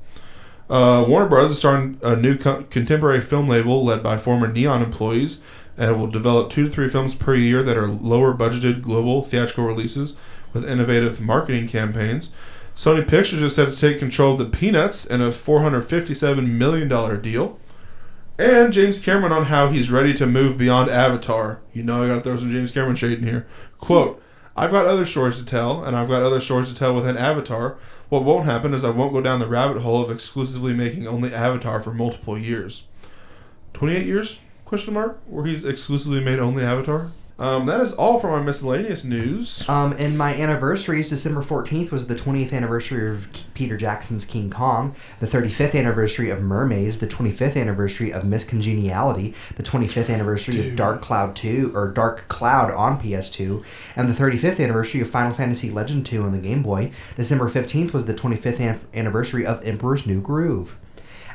Warner Bros. Is starting a new contemporary film label led by former Neon employees, and it will develop 2 to 3 films per year that are lower budgeted global theatrical releases with innovative marketing campaigns. Sony Pictures is set to take control of the Peanuts in a $457 million deal. And James Cameron on how he's ready to move beyond Avatar. You know I gotta throw some James Cameron shade in here. Quote, I've got other stories to tell, and I've got other stories to tell within Avatar. What won't happen is I won't go down the rabbit hole of exclusively making only Avatar for multiple years. 28 years? Question mark? Where he's exclusively made only Avatar? That is all for my miscellaneous news. In my anniversaries, December 14th was the 20th anniversary of Peter Jackson's King Kong, the 35th anniversary of Mermaids, the 25th anniversary of Miss Congeniality, the 25th anniversary of Dark Cloud on PS2, and the 35th anniversary of Final Fantasy Legend 2 on the Game Boy. December 15th was the 25th anniversary of Emperor's New Groove,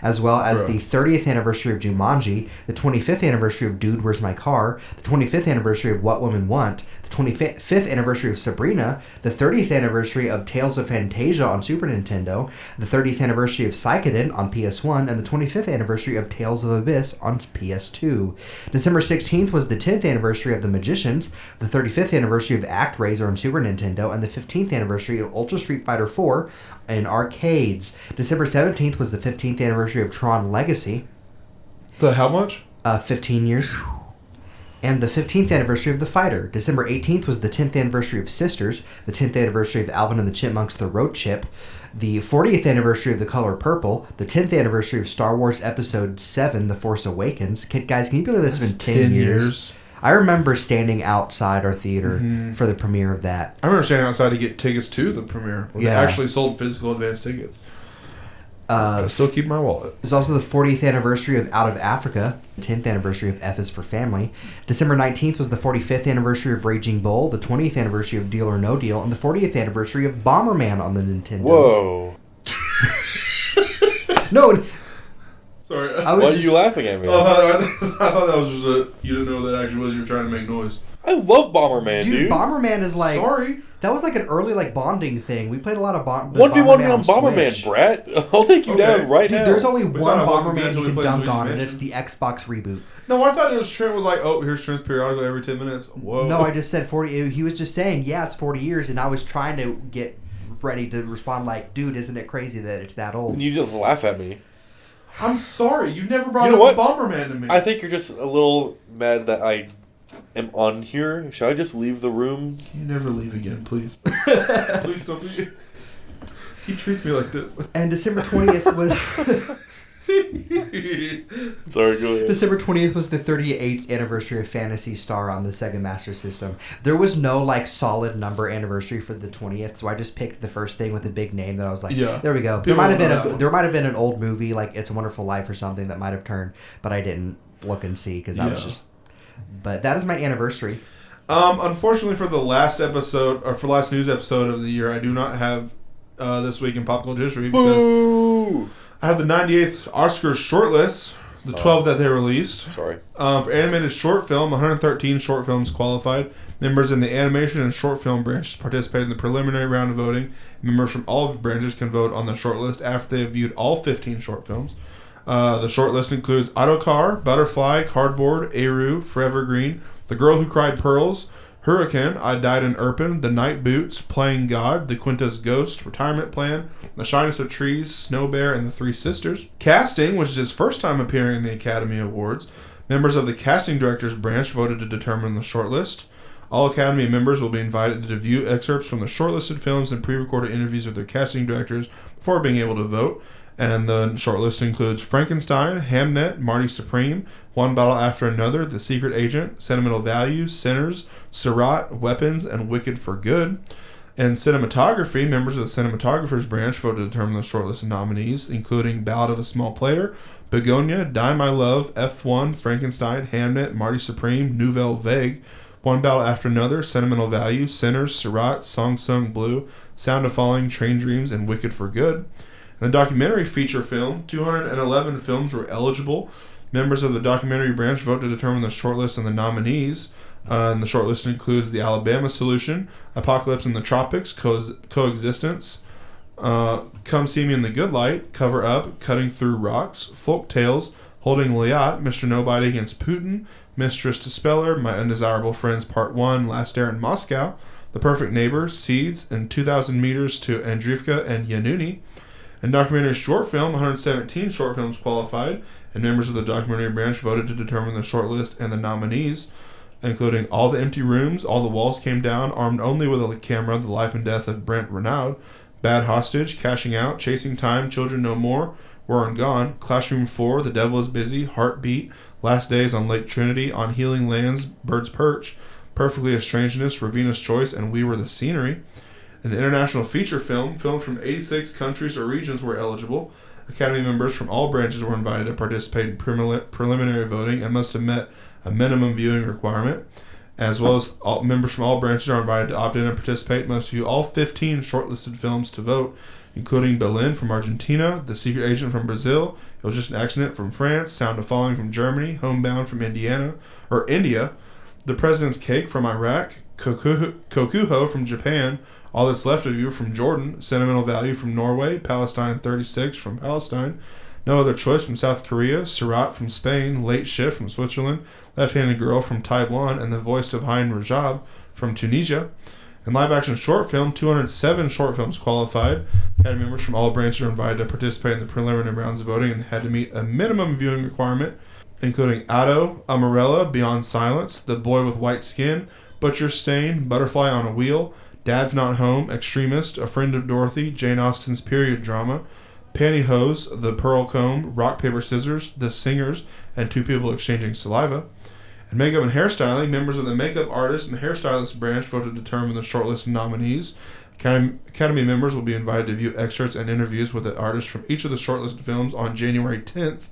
as well as the 30th anniversary of Jumanji, the 25th anniversary of Dude, Where's My Car, the 25th anniversary of What Women Want, the 25th anniversary of Sabrina, the 30th anniversary of Tales of Fantasia on Super Nintendo, the 30th anniversary of Psychodon on PS1, and the 25th anniversary of Tales of Abyss on PS2. December 16th was the 10th anniversary of The Magicians, the 35th anniversary of ActRaiser on Super Nintendo, and the 15th anniversary of Ultra Street Fighter 4 in arcades. December 17th was the 15th anniversary of Tron Legacy. The how much? 15 years. And the 15th anniversary of The Fighter. December 18th was the 10th anniversary of Sisters, the 10th anniversary of Alvin and the Chipmunks The Road Chip, the 40th anniversary of The Color Purple, the 10th anniversary of Star Wars Episode 7, The Force Awakens. Guys, can you believe that's been 10 years? I remember standing outside our theater for the premiere of that. I remember standing outside to get tickets to the premiere. They actually sold physical advance tickets. I still keep my wallet. It's also the 40th anniversary of Out of Africa, the 10th anniversary of F is for Family. December 19th was the 45th anniversary of Raging Bull, the 20th anniversary of Deal or No Deal, and the 40th anniversary of Bomberman on the Nintendo. Whoa. No. Sorry. Why are you laughing at me? I thought that was just you didn't know what that actually was. You were trying to make noise. I love Bomberman, dude. Bomberman is like... Sorry. That was like an early bonding thing. We played a lot of Bomberman 1v1 on Bomberman, Switch. Brat. I'll take you down right now. There's only one Bomberman you can play dunk Luigi's on, and Mansion. it's the Xbox reboot. No, I thought it was Trent was like, oh, here's Trent's periodical every 10 minutes. Whoa. No, I just said 40. He was just saying, yeah, it's 40 years, and I was trying to get ready to respond like, dude, isn't it crazy that it's that old? You just laugh at me. I'm sorry. You've never brought up Bomberman to me. I think you're just a little mad that I am on here. Should I just leave the room? Can you never leave again, please? Please don't be. He treats me like this. And December 20th was... Sorry, go ahead. December 20th was the 38th anniversary of Phantasy Star on the Sega Master System. There was no like solid number anniversary for the 20th, so I just picked the first thing with a big name that I was like, there we go. There might have been an old movie like It's a Wonderful Life or something that might have turned, but I didn't look and see because I was just. But that is my anniversary. Unfortunately, for the last episode or for last news episode of the year, I do not have This Week in Pop Culture History because I have the 98th Oscars shortlist, the 12 that they released. Sorry. For animated short film, 113 short films qualified. Members in the animation and short film branches participated in the preliminary round of voting. Members from all branches can vote on the shortlist after they have viewed all 15 short films. The shortlist includes Autocar, Butterfly, Cardboard, Aru, Forever Green, The Girl Who Cried Pearls, Hurricane, I Died in Irpin, The Night Boots, Playing God, The Quintus Ghost, Retirement Plan, The Shyness of Trees, Snow Bear, and The Three Sisters. Casting, which is his first time appearing in the Academy Awards. Members of the Casting Directors branch voted to determine the shortlist. All Academy members will be invited to view excerpts from the shortlisted films and pre-recorded interviews with their casting directors before being able to vote. And the shortlist includes Frankenstein, Hamnet, Marty Supreme, One Battle After Another, The Secret Agent, Sentimental Value, Sinners, Seurat, Weapons, and Wicked for Good. And cinematography, members of the cinematographers branch voted to determine the shortlist of nominees, including Ballad of a Small Player, Begonia, Die My Love, F1, Frankenstein, Hamnet, Marty Supreme, Nouvelle Vague, One Battle After Another, Sentimental Value, Sinners, Seurat, Song Sung Blue, Sound of Falling, Train Dreams, and Wicked for Good. In the documentary feature film, 211 films were eligible. Members of the documentary branch vote to determine the shortlist and the nominees. And the shortlist includes The Alabama Solution, Apocalypse in the Tropics, Coexistence, Come See Me in the Good Light, Cover Up, Cutting Through Rocks, Folk Tales, Holding Liat, Mr. Nobody Against Putin, Mistress to Speller, My Undesirable Friends Part 1, Last Air in Moscow, The Perfect Neighbor, Seeds, and 2,000 Meters to Andrivka and Yanuni. In documentary short film, 117 short films qualified, and members of the documentary branch voted to determine the shortlist and the nominees, including All the Empty Rooms, All the Walls Came Down, Armed Only with a Camera, The Life and Death of Brent Renaud, Bad Hostage, Cashing Out, Chasing Time, Children No More, War and Gone, Classroom 4, The Devil is Busy, Heartbeat, Last Days on Lake Trinity, On Healing Lands, Bird's Perch, Perfectly Estrangedness, Ravina's Choice, and We Were the Scenery. An international feature film, films from 86 countries or regions were eligible. Academy members from all branches were invited to participate in preliminary voting and must have met a minimum viewing requirement. As well as all members from all branches are invited to opt in and participate, must view all 15 shortlisted films to vote, including Berlin from Argentina, The Secret Agent from Brazil, It Was Just an Accident from France, Sound of Falling from Germany, Homebound from India, The President's Cake from Iraq, Kokuho from Japan, All That's Left of You from Jordan, Sentimental Value from Norway, Palestine 36 from Palestine, No Other Choice from South Korea, Seurat from Spain, Late Shift from Switzerland, Left-Handed Girl from Taiwan, and The Voice of Hein Rajab from Tunisia. In live-action short film, 207 short films qualified. Academy members from all branches are invited to participate in the preliminary rounds of voting and had to meet a minimum viewing requirement, including Addo, Amarella, Beyond Silence, The Boy with White Skin, Butcher Stain, Butterfly on a Wheel, Dad's Not Home, Extremist, A Friend of Dorothy, Jane Austen's period drama, Pantyhose, The Pearl Comb, Rock, Paper, Scissors, The Singers, and Two People Exchanging Saliva. In makeup and hairstyling, members of the makeup artist and hairstylist branch voted to determine the shortlist of nominees. Academy members will be invited to view excerpts and interviews with the artists from each of the shortlisted films on January 10th,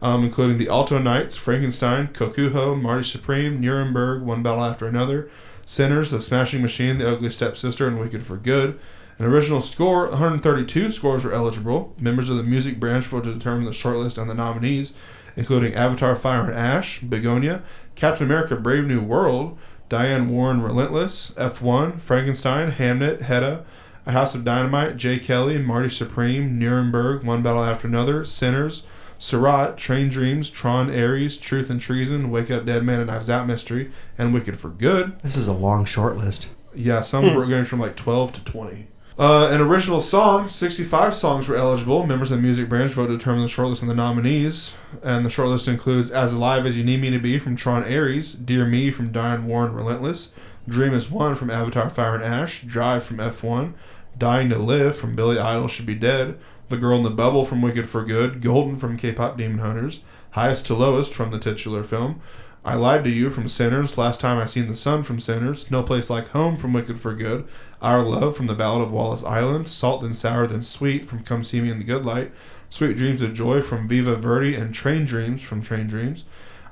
including The Alto Knights, Frankenstein, Kokuho, Marty Supreme, Nuremberg, One Battle After Another, Sinners, The Smashing Machine, The Ugly Stepsister, and Wicked for Good. An original score, 132 scores were eligible. Members of the music branch voted to determine the shortlist and the nominees, including Avatar Fire and Ash, Begonia, Captain America Brave New World, Diane Warren Relentless, F1, Frankenstein, Hamnet, Hedda, A House of Dynamite, J. Kelly, Marty Supreme, Nuremberg, One Battle After Another, Sinners, Seurat, Train Dreams, Tron Ares, Truth and Treason, Wake Up Dead Man and Knives Out Mystery, and Wicked for Good. This is a long short list. Yeah, some were going from like 12 to 20. An original song, 65 songs were eligible. Members of the music branch voted to determine the shortlist and the nominees. And the shortlist includes As Alive as You Need Me to Be from Tron Ares, Dear Me from Diane Warren Relentless, Dream is One from Avatar Fire and Ash, Drive from F1, Dying to Live from Billy Idol Should Be Dead, The Girl in the Bubble from Wicked for Good, Golden from K-Pop Demon Hunters, Highest to Lowest from the titular film, I Lied to You from Sinners, Last Time I Seen the Sun from Sinners, No Place Like Home from Wicked for Good, Our Love from The Ballad of Wallace Island, Salt Then Sour Then Sweet from Come See Me in the Good Light, Sweet Dreams of Joy from Viva Verde, and Train Dreams from Train Dreams.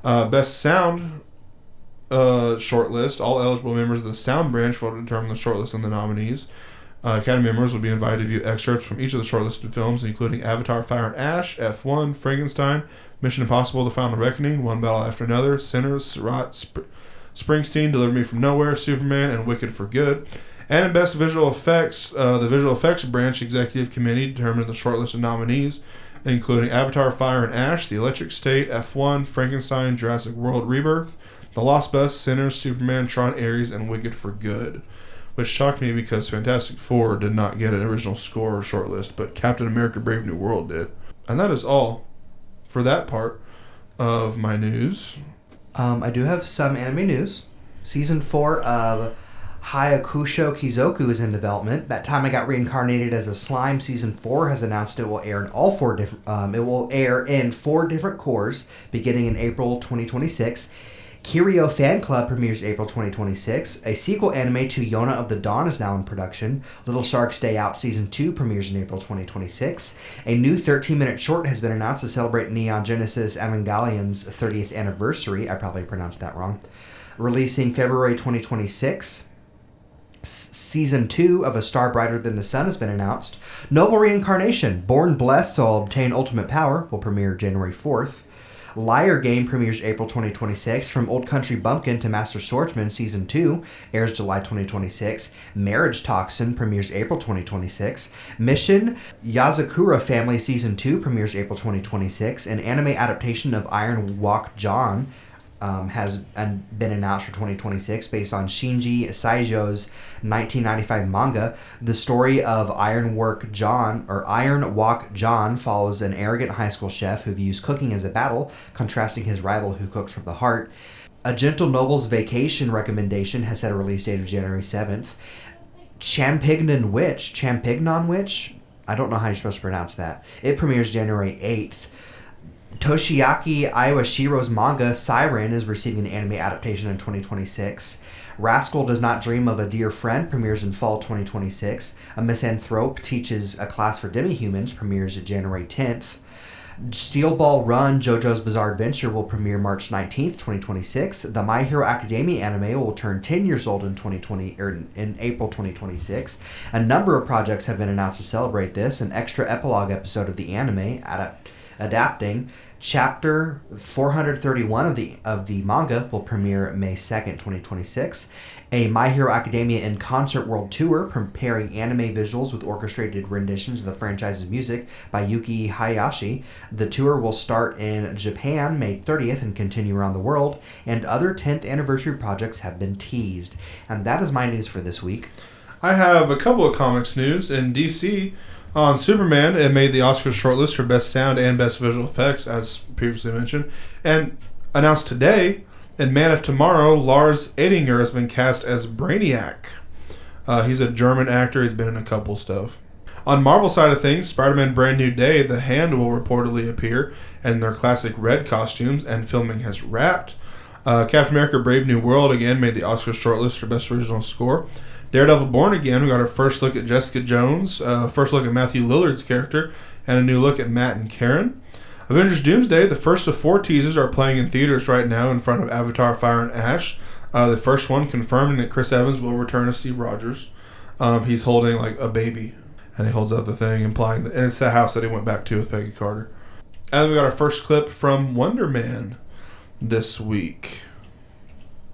Best Sound shortlist. All eligible members of the sound branch will determine the shortlist and the nominees. Academy members will be invited to view excerpts from each of the shortlisted films, including Avatar, Fire and Ash, F1, Frankenstein, Mission Impossible: The Final Reckoning, One Battle After Another, Sinners, Sirat, Springsteen, Deliver Me From Nowhere, Superman, and Wicked for Good. And in Best Visual Effects, the Visual Effects Branch Executive Committee determined the shortlist of nominees, including Avatar, Fire and Ash, The Electric State, F1, Frankenstein, Jurassic World Rebirth, The Lost Bus, Sinners, Superman, Tron Ares, and Wicked for Good. Which shocked me because Fantastic Four did not get an original score or shortlist, but Captain America Brave New World did. And that is all for that part of my news. I do have some anime news. Season 4 of Hayakusho Kizoku is in development. That time I got reincarnated as a slime. Season 4 has announced it will air in all four different. It will air in 4 different cores beginning in April 2026. Kirio Fan Club premieres April 2026. A sequel anime to Yona of the Dawn is now in production. Little Sharks Day Out Season 2 premieres in April 2026. A new 13-minute short has been announced to celebrate Neon Genesis Evangelion's 30th anniversary. I probably pronounced that wrong. Releasing February 2026. Season 2 of A Star Brighter Than the Sun has been announced. Noble Reincarnation, Born Blessed So I'll Obtain Ultimate Power, will premiere January 4th. Liar Game premieres April 2026. From Old Country Bumpkin to Master Swordsman Season 2 airs July 2026. Marriage Toxin premieres April 2026. Mission Yazakura Family Season 2 premieres April 2026. An anime adaptation of Iron Walk John has been announced for 2026 based on Shinji Saijo's 1995 manga. The story of Iron Walk John follows an arrogant high school chef who views cooking as a battle, contrasting his rival who cooks from the heart. A Gentle Noble's Vacation recommendation has set a release date of January 7th. Champignon Witch, I don't know how you're supposed to pronounce that. It premieres January 8th. Toshiaki Iwashiro's manga Siren is receiving an anime adaptation in 2026. Rascal Does Not Dream of a Dear Friend premieres in fall 2026. A Misanthrope Teaches a Class for Demi-Humans premieres January 10th. Steel Ball Run JoJo's Bizarre Adventure will premiere March 19th, 2026. The My Hero Academia anime will turn 10 years old in April 2026. A number of projects have been announced to celebrate this. An extra epilogue episode of the anime adapting Chapter 431 of the manga will premiere May 2nd, 2026. A My Hero Academia in Concert World Tour preparing anime visuals with orchestrated renditions of the franchise's music by Yuki Hayashi. The tour will start in Japan May 30th and continue around the world, and other 10th anniversary projects have been teased. And that is my news for this week. I have a couple of comics news. In DC, on Superman, it made the Oscars shortlist for Best Sound and Best Visual Effects, as previously mentioned. And announced today, in Man of Tomorrow, Lars Eidinger has been cast as Brainiac. He's a German actor. He's been in a couple stuff. On Marvel side of things, Spider-Man Brand New Day, The Hand will reportedly appear in their classic red costumes, and filming has wrapped. Captain America Brave New World, again, made the Oscars shortlist for Best Original Score. Daredevil Born Again, we got our first look at Jessica Jones, first look at Matthew Lillard's character, and a new look at Matt and Karen. Avengers Doomsday, the first of 4 teasers are playing in theaters right now in front of Avatar, Fire and Ash. The first one confirming that Chris Evans will return as Steve Rogers. He's holding like a baby, and he holds up the thing, implying that, and it's the house that he went back to with Peggy Carter. And then we got our first clip from Wonder Man this week.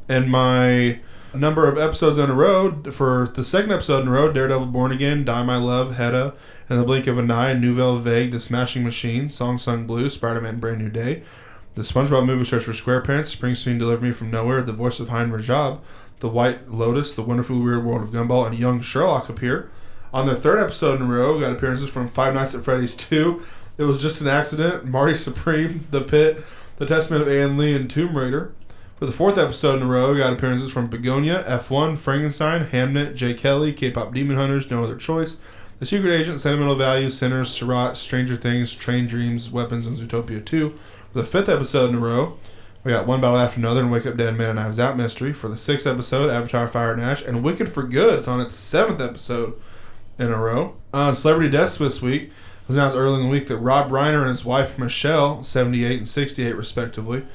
And my number of episodes in a row, for the second episode in a row, Daredevil Born Again, Die My Love, Hedda, In the Blink of an Eye, Nouvelle Vague, The Smashing Machine, Song Sung Blue, Spider-Man Brand New Day, The SpongeBob Movie Search for SquarePants, Springsteen Deliver Me From Nowhere, The Voice of Hein Rajab, The White Lotus, The Wonderfully Weird World of Gumball, and Young Sherlock appear. On their third episode in a row, we got appearances from Five Nights at Freddy's 2, It Was Just an Accident, Marty Supreme, The Pit, The Testament of Ann Lee, and Tomb Raider. For the 4th episode in a row, we got appearances from Begonia, F1, Frankenstein, Hamnet, J. Kelly, K-pop Demon Hunters, No Other Choice, The Secret Agent, Sentimental Value, Sinners, Surratt, Stranger Things, Train Dreams, Weapons, and Zootopia 2. For the 5th episode in a row, we got One Battle After Another and Wake Up Dead Men and Knives Out Mystery. For the 6th episode, Avatar Fire and Ash and Wicked for Good. It's on its 7th episode in a row. Celebrity deaths this week. It was announced early in the week that Rob Reiner and his wife Michelle, 78 and 68 respectively,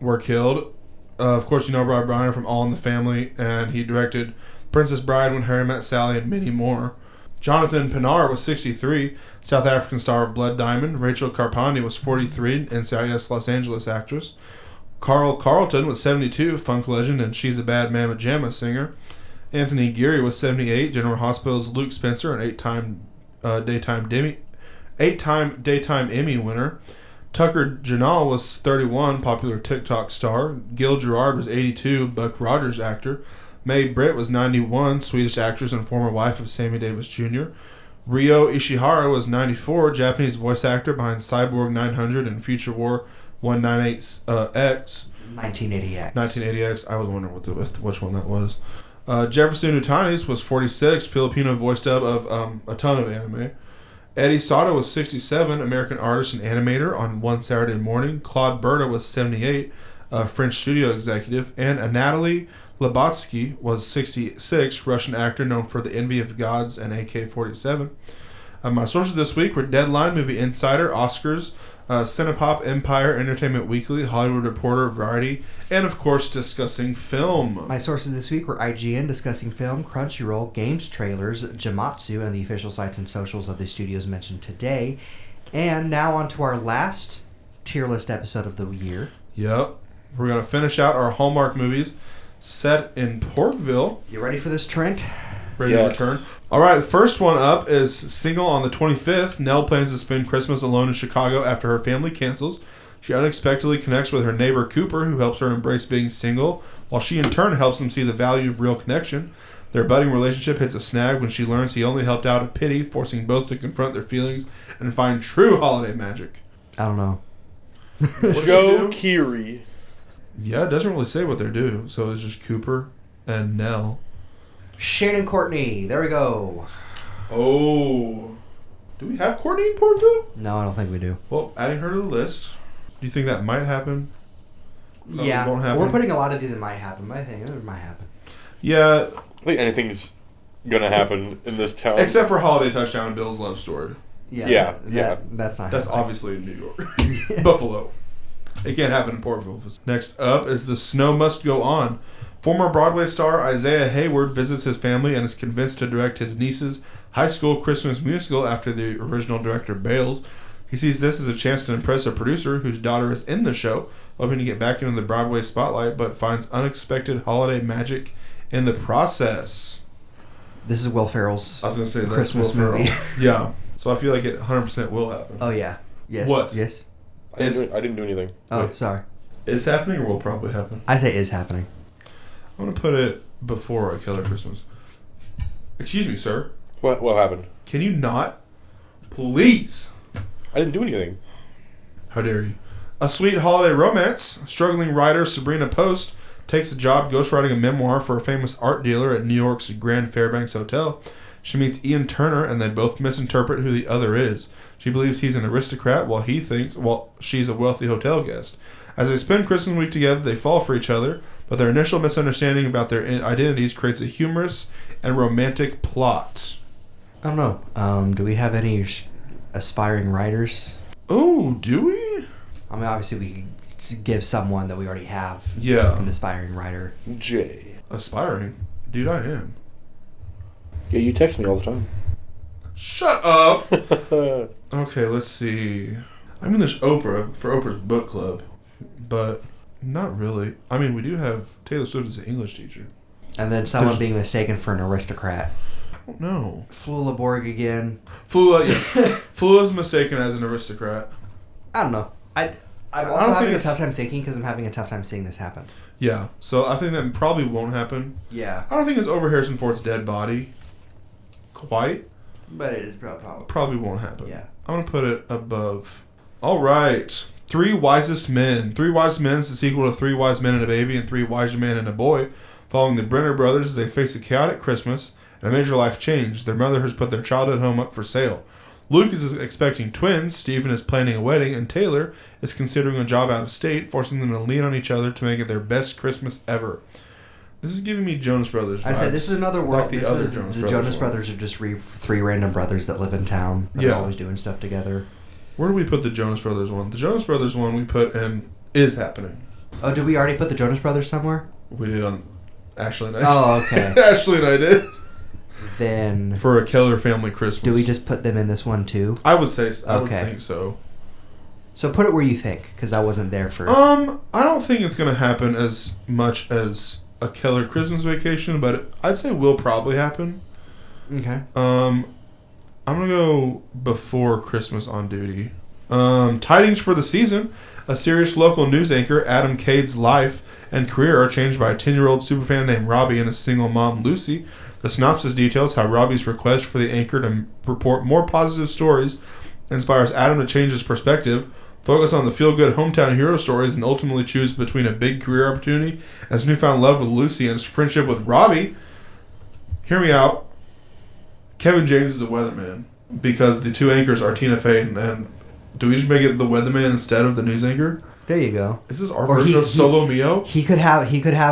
were killed. Of course, you know Rob Reiner from All in the Family, and he directed Princess Bride, When Harry Met Sally, and many more. Jonathan Pinar was 63, South African star of Blood Diamond. Rachel Carpandi was 43, NCIS Los Angeles actress. Carl Carlton was 72, funk legend and She's a Bad Mama Jamma singer. Anthony Geary was 78, General Hospital's Luke Spencer, an 8-time daytime Emmy winner. Tucker Janal was 31, popular TikTok star. Gil Gerard was 82, Buck Rogers actor. Mae Britt was 91, Swedish actress and former wife of Sammy Davis Jr. Ryo Ishihara was 94, Japanese voice actor behind Cyborg 900 and Future War 198X. 1980X. 1980X. I was wondering which one that was. Jefferson Utanis was 46, Filipino voice dub of a ton of anime. Eddie Sato was 67, American artist and animator on One Saturday Morning. Claude Berta was 78, French studio executive. And Anatoly Labatsky was 66, Russian actor known for The Envy of Gods and AK-47. My sources this week were Deadline, Movie Insider, Oscars, Cinepop, Empire, Entertainment Weekly, Hollywood Reporter, Variety, and of course Discussing Film. My sources this week were IGN, Discussing Film, Crunchyroll, Games Trailers, Jamatsu, and the official sites and socials of the studios mentioned today. And now on to our last tier list episode of the year. Yep. We're going to finish out our Hallmark movies set in Porgville. You ready for this, Trent? Ready to return? All right, the first one up is Single on the 25th. Nell plans to spend Christmas alone in Chicago after her family cancels. She unexpectedly connects with her neighbor Cooper, who helps her embrace being single, while she in turn helps him see the value of real connection. Their budding relationship hits a snag when she learns he only helped out of pity, forcing both to confront their feelings and find true holiday magic. I don't know. Joe Keery. Yeah, it doesn't really say what they do, so it's just Cooper and Nell. Shane and Courtney. There we go. Oh. Do we have Courtney in Portville? No, I don't think we do. Well, adding her to the list. Do you think that might happen? Yeah. Won't happen? We're putting a lot of these in might happen, but I think it might happen. Yeah. I think anything's gonna happen in this town. Except for Holiday Touchdown and Bill's Love Story. Yeah. Yeah. That's not That's happening. obviously in New York. Buffalo. It can't happen in Portville. Next up is The Snow Must Go On. Former Broadway star Isaiah Hayward visits his family and is convinced to direct his niece's high school Christmas musical after the original director bails. He sees this as a chance to impress a producer whose daughter is in the show, hoping to get back into the Broadway spotlight, but finds unexpected holiday magic in the process. This is Will Ferrell's I was going to say that's Christmas Will movie. Ferrell. Yeah. So I feel like it 100% will happen. Oh, yeah. Yes. What? Yes. I didn't do anything. Oh, Wait. sorry. Is happening or will probably happen? I say is happening. I'm going to put it before I Kill Her Christmas. Excuse me, sir. What happened? Can you not? Please. I didn't do anything. How dare you? A sweet holiday romance. Struggling writer Sabrina Post takes a job ghostwriting a memoir for a famous art dealer at New York's Grand Fairbanks Hotel. She meets Ian Turner and they both misinterpret who the other is. She believes he's an aristocrat while she's a wealthy hotel guest. As they spend Christmas week together, they fall for each other, but their initial misunderstanding about their identities creates a humorous and romantic plot. I don't know. Do we have any aspiring writers? Oh, do we? I mean, obviously we could give someone that we already have. Yeah. An aspiring writer. Jay. Aspiring? Dude, I am. Yeah, you text me all the time. Shut up! Okay, let's see. I mean, there's Oprah for Oprah's book club, but not really. I mean, we do have Taylor Swift as an English teacher. And then someone being mistaken for an aristocrat. I don't know. Flula Borg again. Flula, yes. Flula's mistaken as an aristocrat. I don't know. I'm don't also think having a it's- tough time thinking because I'm having a tough time seeing this happen. Yeah, so I think that probably won't happen. Yeah. I don't think it's over Harrison Ford's dead body. Quite. But it is probably. Probably won't happen. Yeah. I'm going to put it above. All right. Three Wisest Men. Three Wisest Men is the sequel to Three Wise Men and a Baby and Three Wise Men and a Boy, following the Brenner brothers as they face a chaotic Christmas and a major life change. Their mother has put their childhood home up for sale. Luke is expecting twins, Stephen is planning a wedding, and Taylor is considering a job out of state, forcing them to lean on each other to make it their best Christmas ever. This is giving me Jonas Brothers vibes. I said this is another world. Like the Jonas Brothers are just three random brothers that live in town. That are always doing stuff together. Where do we put the Jonas Brothers one? The Jonas Brothers one we put in Is Happening. Oh, did we already put the Jonas Brothers somewhere? We did on Ashley and I. Oh, okay. Ashley and I did. Then for a Keller family Christmas. Do we just put them in this one too? I would say. I would think so. So put it where you think, because I wasn't there for. I don't think it's gonna happen as much as a Keller Christmas Vacation, but I'd say will probably happen. Okay. I'm gonna go Before Christmas on Duty. Tidings for the season: a serious local news anchor, Adam Cade's life and career are changed by a 10-year-old superfan named Robbie and a single mom, Lucy. The synopsis details how Robbie's request for the anchor to report more positive stories inspires Adam to change his perspective, focus on the feel-good hometown hero stories, and ultimately choose between a big career opportunity and his newfound love with Lucy and his friendship with Robbie. Hear me out. Kevin James is a weatherman because the two anchors are Tina Fey and do we just make it the weatherman instead of the news anchor? There you go. Is this our version of Solo Mio? He could have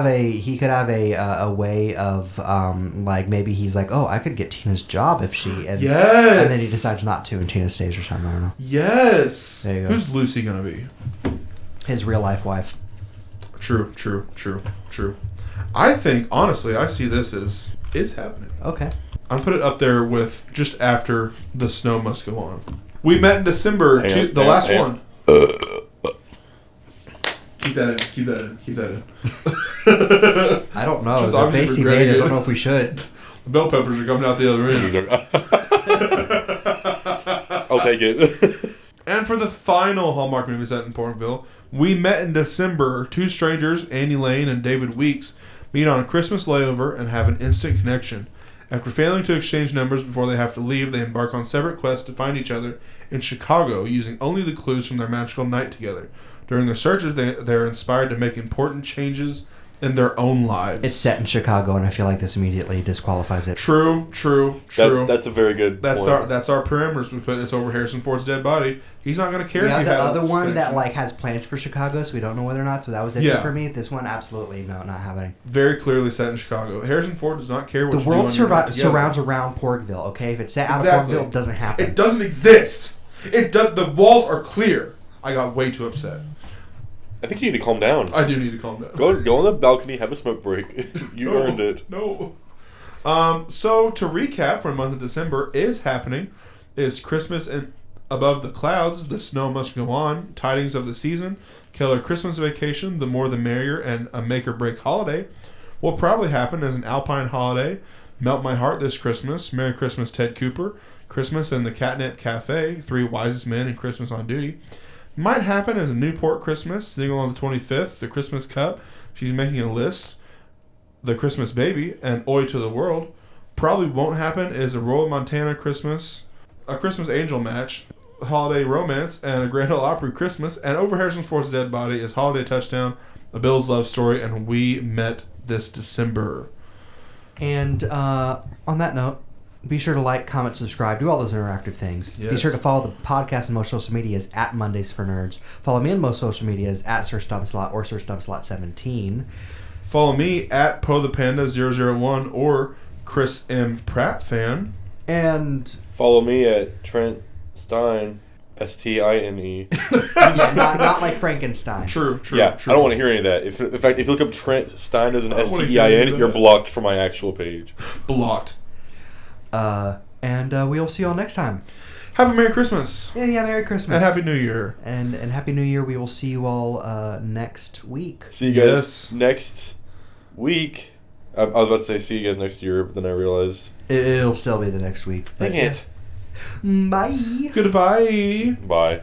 a way of like maybe he's like, oh, I could get Tina's job if she and then he decides not to and Tina stays or something. I don't know. Yes. There you go. Who's Lucy gonna be? His real life wife. True. I think honestly, I see this as is happening. Okay. I'm put it up there with just after The Snow Must Go On. We met in December. The last one. Keep that in. I don't know. Just The face he made, I don't know if we should. The bell peppers are coming out the other end. I'll take it. And for the final Hallmark movie set in Porgville, We Met in December. Two strangers, Annie Lane and David Weeks, meet on a Christmas layover and have an instant connection. After failing to exchange numbers before they have to leave, they embark on separate quests to find each other in Chicago, using only the clues from their magical night together. During their searches, they're inspired to make important changes in their own lives. It's set in Chicago, and I feel like this immediately disqualifies it. True. That's a very good That's point. That's our parameters. We put this over Harrison Ford's dead body. He's not going to care. We have the other one that like has plans for Chicago, so we don't know whether or not. So that was it for me. This one, absolutely no, not happening. Very clearly set in Chicago. Harrison Ford does not care what the world surrounds around Porgville. Okay, if it's set out of Porgville, it doesn't happen. It doesn't exist. The walls are clear. I got way too upset. I think you need to calm down. I do need to calm down. Go on the balcony, have a smoke break. You earned it. No. So to recap, for the month of December is happening is Christmas and Above the Clouds, The Snow Must Go On, Tidings of the Season, Keller Christmas Vacation, The More the Merrier, and A Make or Break Holiday. Will probably happen as an Alpine Holiday, Melt My Heart This Christmas, Merry Christmas Ted Cooper, Christmas and the Catnip Cafe, Three Wisest Men, and Christmas on Duty. Might happen as a Newport Christmas, Single on the 25th, The Christmas Cup, She's Making a List, The Christmas Baby, and Oi to the World. Probably won't happen is a Royal Montana Christmas, a Christmas Angel Match, Holiday Romance, and a Grand Ole Opry Christmas. And over Harrison Ford's dead body is Holiday Touchdown, A Bill's Love Story, and We Met This December. And on that note, be sure to like, comment, subscribe, do all those interactive things. Yes. Be sure to follow the podcast on most social medias at Mondays for Nerds. Follow me on most social medias at Sir Stumpslot or Sir Stumpslot17. Follow me at PoThePanda001 or Chris M. Pratt Fan. And follow me at Trent Stein, Stine. yeah, not like Frankenstein. True. Yeah, I don't want to hear any of that. In fact, if you look up Trent Stein as an Stein, you're blocked from my actual page. Blocked. And we'll see you all next time. Have a Merry Christmas. Yeah, Merry Christmas. And Happy New Year. And Happy New Year. We will see you all next week. See you guys next week. I was about to say see you guys next year, but then I realized It'll still be the next week. Dang it. Bye. Goodbye. Bye.